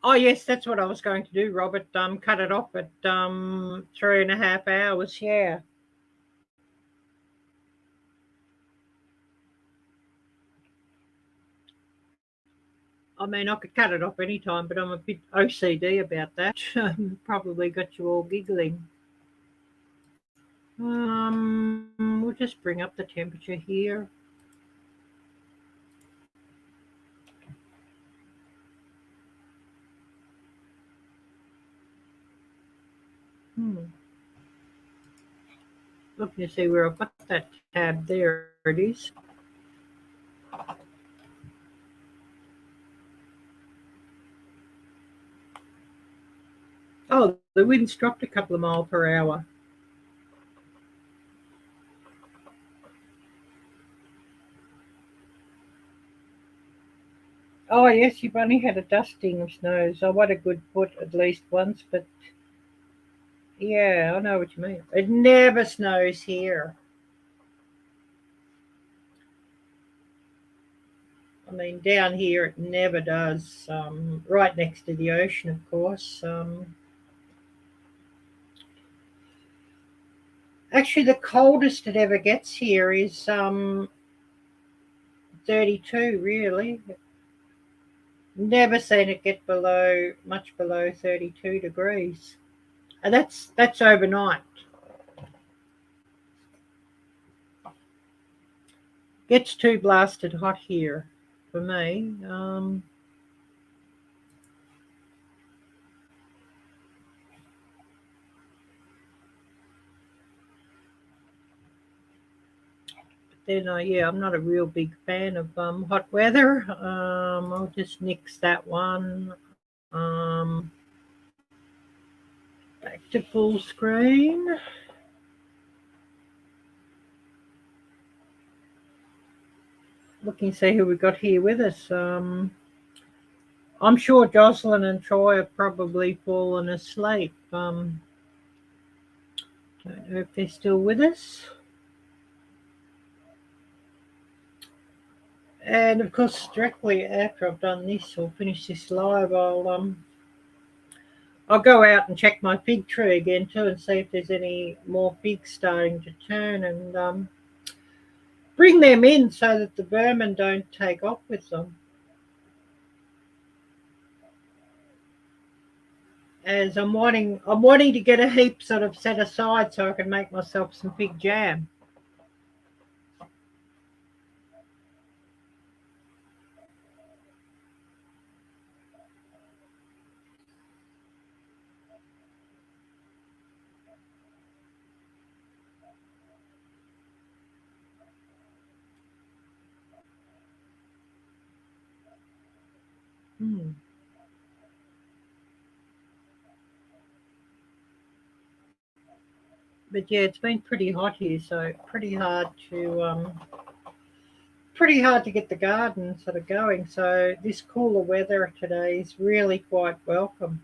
Oh yes, that's what I was going to do, Robert. Cut it off at 3.5 hours. Yeah. I mean, I could cut it off any time, but I'm a bit OCD about that. Probably got you all giggling. We'll just bring up the temperature here. Looking to see where I've got that tab. There it is. Oh, the wind's dropped a couple of miles per hour. Oh, Oh, yes, you've only had a dusting of snows. I want a good foot at least once, but yeah, I know what you mean. It never snows here. I mean, down here it never does. Right next to the ocean, of course. Actually, the coldest it ever gets here is 32. Really, never seen it get much below 32 degrees, and that's overnight. Gets too blasted hot here for me. Then yeah, I'm not a real big fan of hot weather. I'll just nix that one. Um, Back to full screen. Looking to see who we got here with us. I'm sure Jocelyn and Troy have probably fallen asleep. Don't know if they're still with us. And of course, directly after I've done this or finish this live, I'll go out and check my fig tree again too and see if there's any more figs starting to turn, and bring them in so that the vermin don't take off with them. As I'm wanting to get a heap sort of set aside so I can make myself some fig jam. But yeah, it's been pretty hot here, so pretty hard to get the garden sort of going. So this cooler weather today is really quite welcome.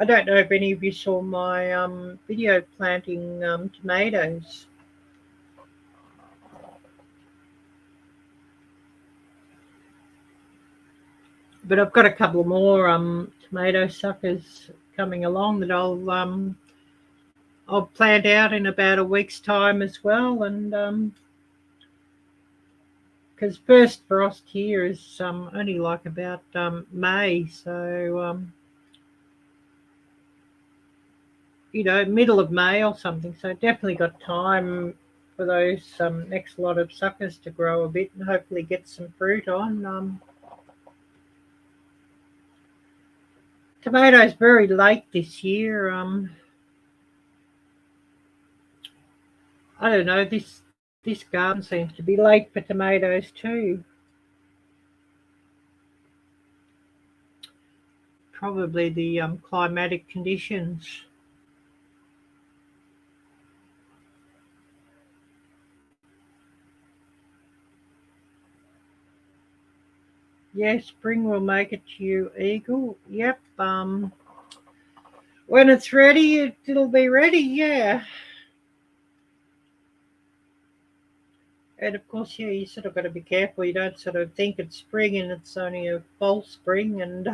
I don't know if any of you saw my video planting tomatoes. But I've got a couple more tomato suckers coming along that I'll plant out in about a week's time as well, and because first frost here is only like about May, so middle of May or something. So definitely got time for those next lot of suckers to grow a bit and hopefully get some fruit on. Tomatoes very late this year. I don't know, this garden seems to be late for tomatoes too. Probably the climatic conditions. Yeah, spring will make it to you, Eagle. Yep. When it's ready, it'll be ready. Yeah. And of course, yeah, you sort of got to be careful. You don't sort of think it's spring and it's only a false spring, and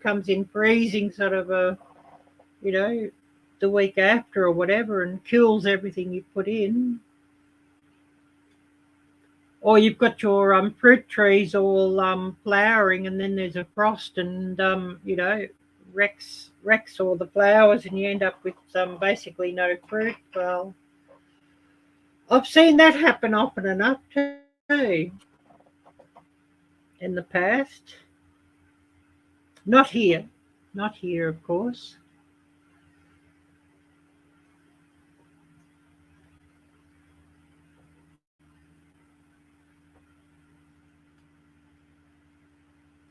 comes in freezing sort of you know, the week after or whatever, and kills everything you put in. Or you've got your fruit trees all flowering, and then there's a frost, and wrecks all the flowers, and you end up with basically no fruit. Well, I've seen that happen often enough too in the past. Not here, not here, of course.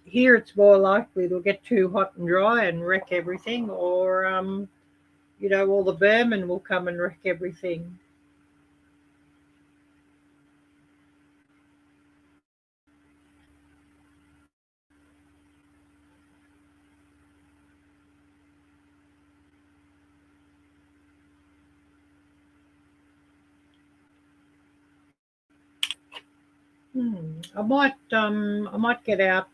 Here it's more likely they'll get too hot and dry and wreck everything, or all the vermin will come and wreck everything. I might get out.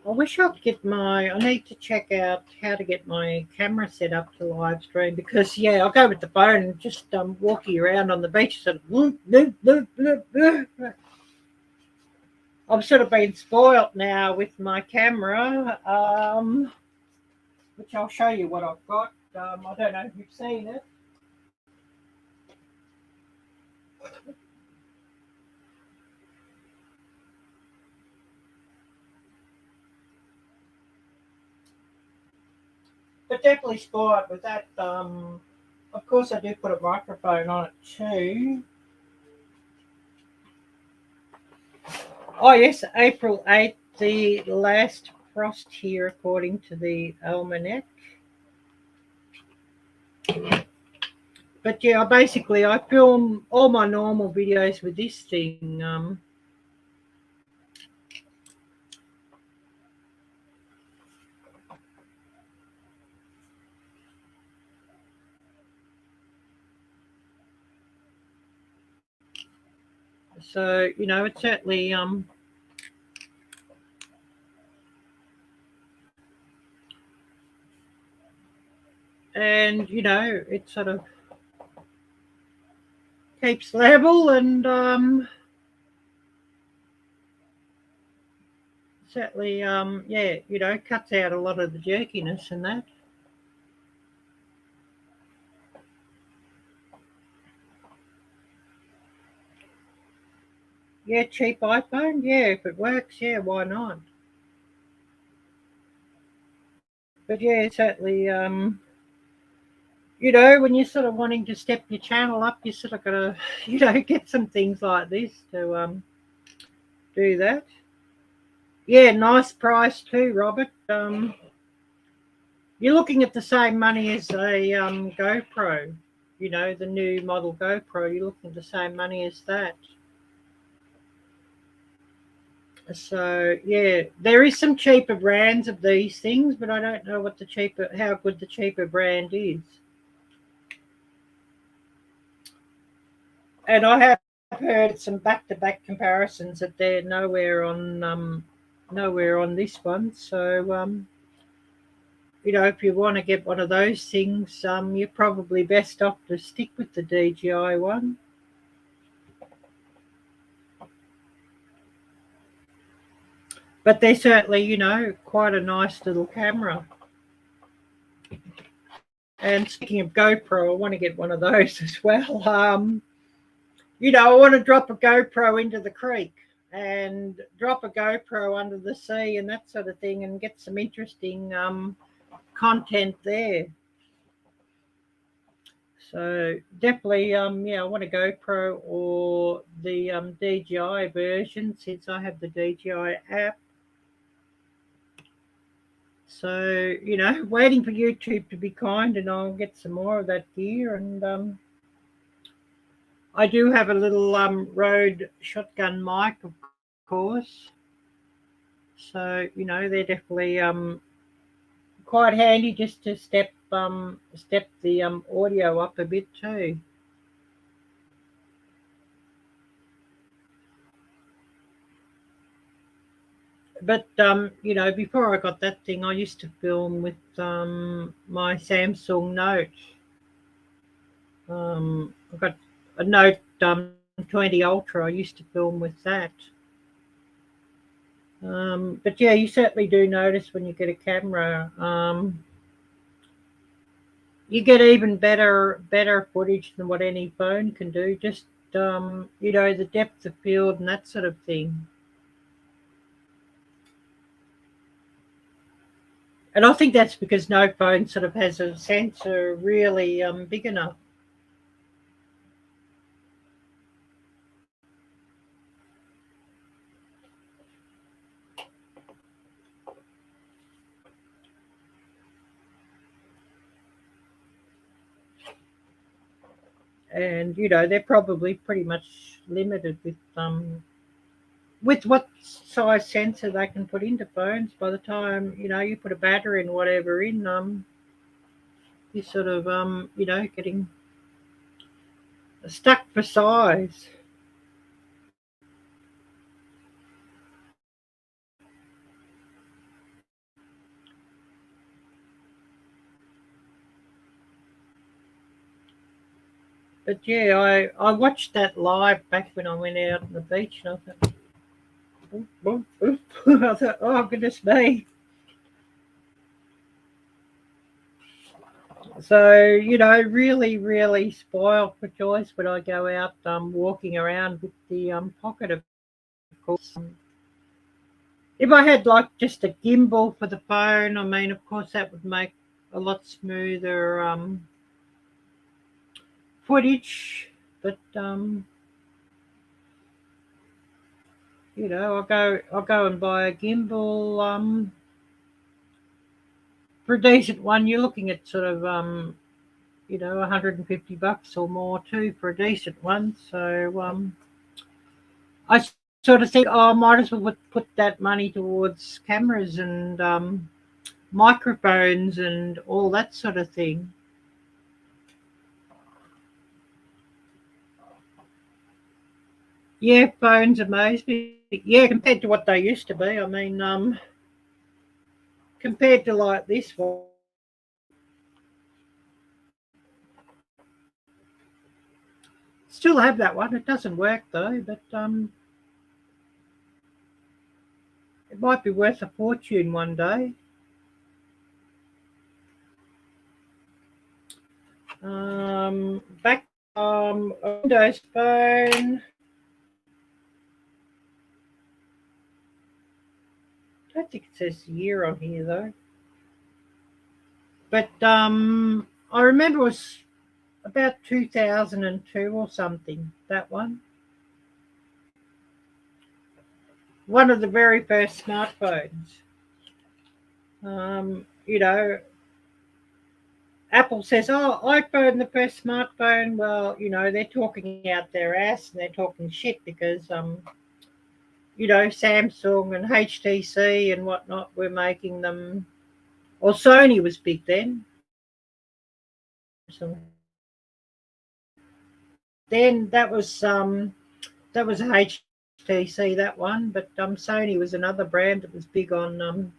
I wish I could get my. I need to check out how to get my camera set up to live stream because I'll go with the phone and just walking around on the beach. Sort of, I'm sort of being spoilt now with my camera, which I'll show you what I've got. I don't know if you've seen it. But definitely spoiled with that. Of course, I do put a microphone on it too. Oh, yes, April 8th, the last frost here, according to the almanac. But yeah, basically, I film all my normal videos with this thing. So, it's certainly and it sort of keeps level and certainly cuts out a lot of the jerkiness and that. Yeah, cheap iPhone, yeah, if it works, yeah, why not? But yeah, certainly when you're sort of wanting to step your channel up, you sort of gotta get some things like this to do that. Yeah, nice price too, Robert. You're looking at the same money as a GoPro. The new model GoPro. You're looking at the same money as that. So yeah, there is some cheaper brands of these things, but I don't know how good the cheaper brand is. And I have heard some back-to-back comparisons that they're nowhere on this one. So if you want to get one of those things, you're probably best off to stick with the DJI one. But they're certainly, quite a nice little camera. And speaking of GoPro, I want to get one of those as well. I want to drop a GoPro into the creek and drop a GoPro under the sea and that sort of thing and get some interesting content there. So definitely, I want a GoPro or the DJI version since I have the DJI app. So, waiting for YouTube to be kind and I'll get some more of that gear. And I do have a little Rode shotgun mic, of course. So, they're definitely quite handy just to step the audio up a bit too. But before I got that thing, I used to film with my Samsung Note. I've got a Note 20 Ultra. I used to film with that. But yeah, you certainly do notice when you get a camera, you get even better footage than what any phone can do. Just the depth of field and that sort of thing. And I think that's because no phone sort of has a sensor really big enough. And they're probably pretty much limited with what size sensor they can put into phones. By the time you put a battery and whatever in, you sort of getting stuck for size. But yeah, I watched that live back when I went out on the beach, and I thought, "Oop, oop, oop." I thought, oh goodness me. So, really, really spoiled for choice when I go out walking around with the pocket, of course. If I had like just a gimbal for the phone, I mean, of course, that would make a lot smoother footage. But I'll go and buy a gimbal for a decent one. You're looking at sort of $150 or more too for a decent one. So I sort of think, oh, I might as well put that money towards cameras and microphones and all that sort of thing. Yeah, phones amaze me. Yeah, compared to what they used to be. I mean, compared to like this one. Still have that one. It doesn't work though, but it might be worth a fortune one day. Back Windows phone. I don't think it says the year on here though. But I remember it was about 2002 or something. That one. One of the very first smartphones. Um, you know, Apple says, "Oh, iPhone, the first smartphone." Well, they're talking out their ass and they're talking shit because Samsung and HTC and whatnot were making them, or Sony was big then. So then that was HTC, that one, but Sony was another brand that was big on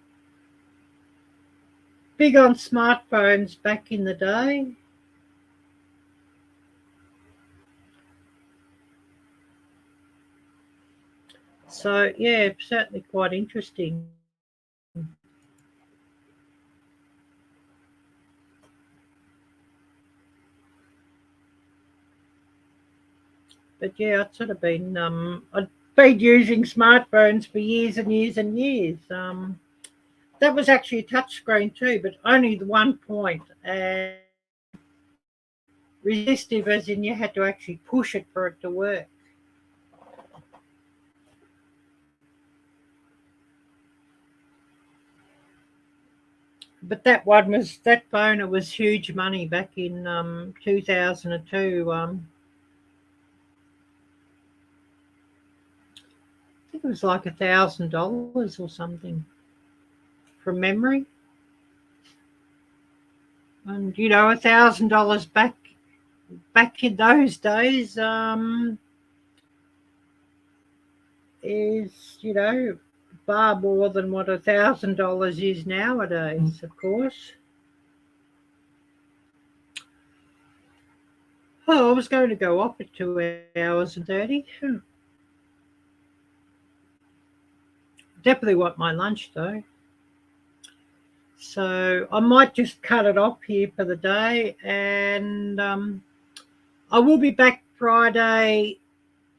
smartphones back in the day. So yeah, certainly quite interesting. But yeah, I'd been using smartphones for years and years and years. That was actually a touchscreen too, but only the one point, and resistive as in you had to actually push it for it to work. But that phone, it was huge money back in 2002. I think it was like $1,000 or something from memory. And $1,000 back in those days is far more than what $1,000 is nowadays, of course. Oh, I was going to go off at 2 hours and 30. Definitely want my lunch though. So I might just cut it off here for the day, and I will be back Friday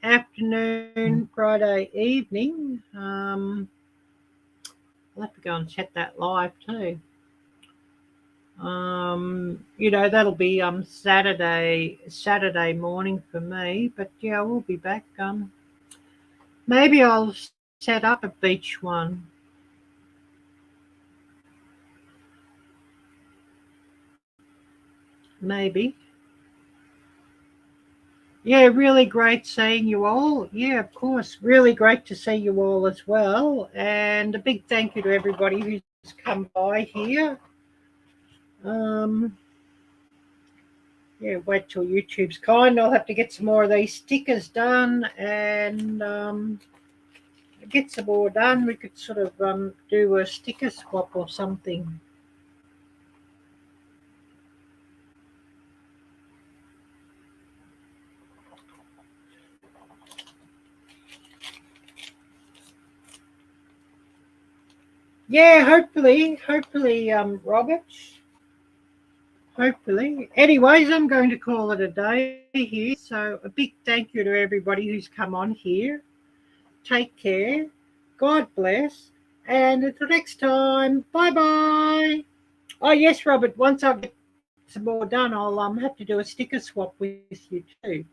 afternoon, Friday evening. I'll have to go and check that live too. That'll be Saturday morning for me, but yeah, I will be back. Maybe I'll set up a beach one. Maybe. Yeah, really great seeing you all. Yeah, of course. Really great to see you all as well. And a big thank you to everybody who's come by here. Um, yeah, wait till YouTube's kind. I'll have to get some more of these stickers done and get some more done. We could sort of do a sticker swap or something. Yeah, hopefully, Robert. Hopefully. Anyways, I'm going to call it a day here. So a big thank you to everybody who's come on here. Take care. God bless. And until next time, bye-bye. Oh, yes, Robert, once I get some more done, I'll have to do a sticker swap with you too.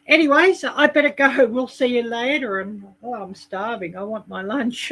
Anyways, I better go. We'll see you later. And I'm starving. I want my lunch.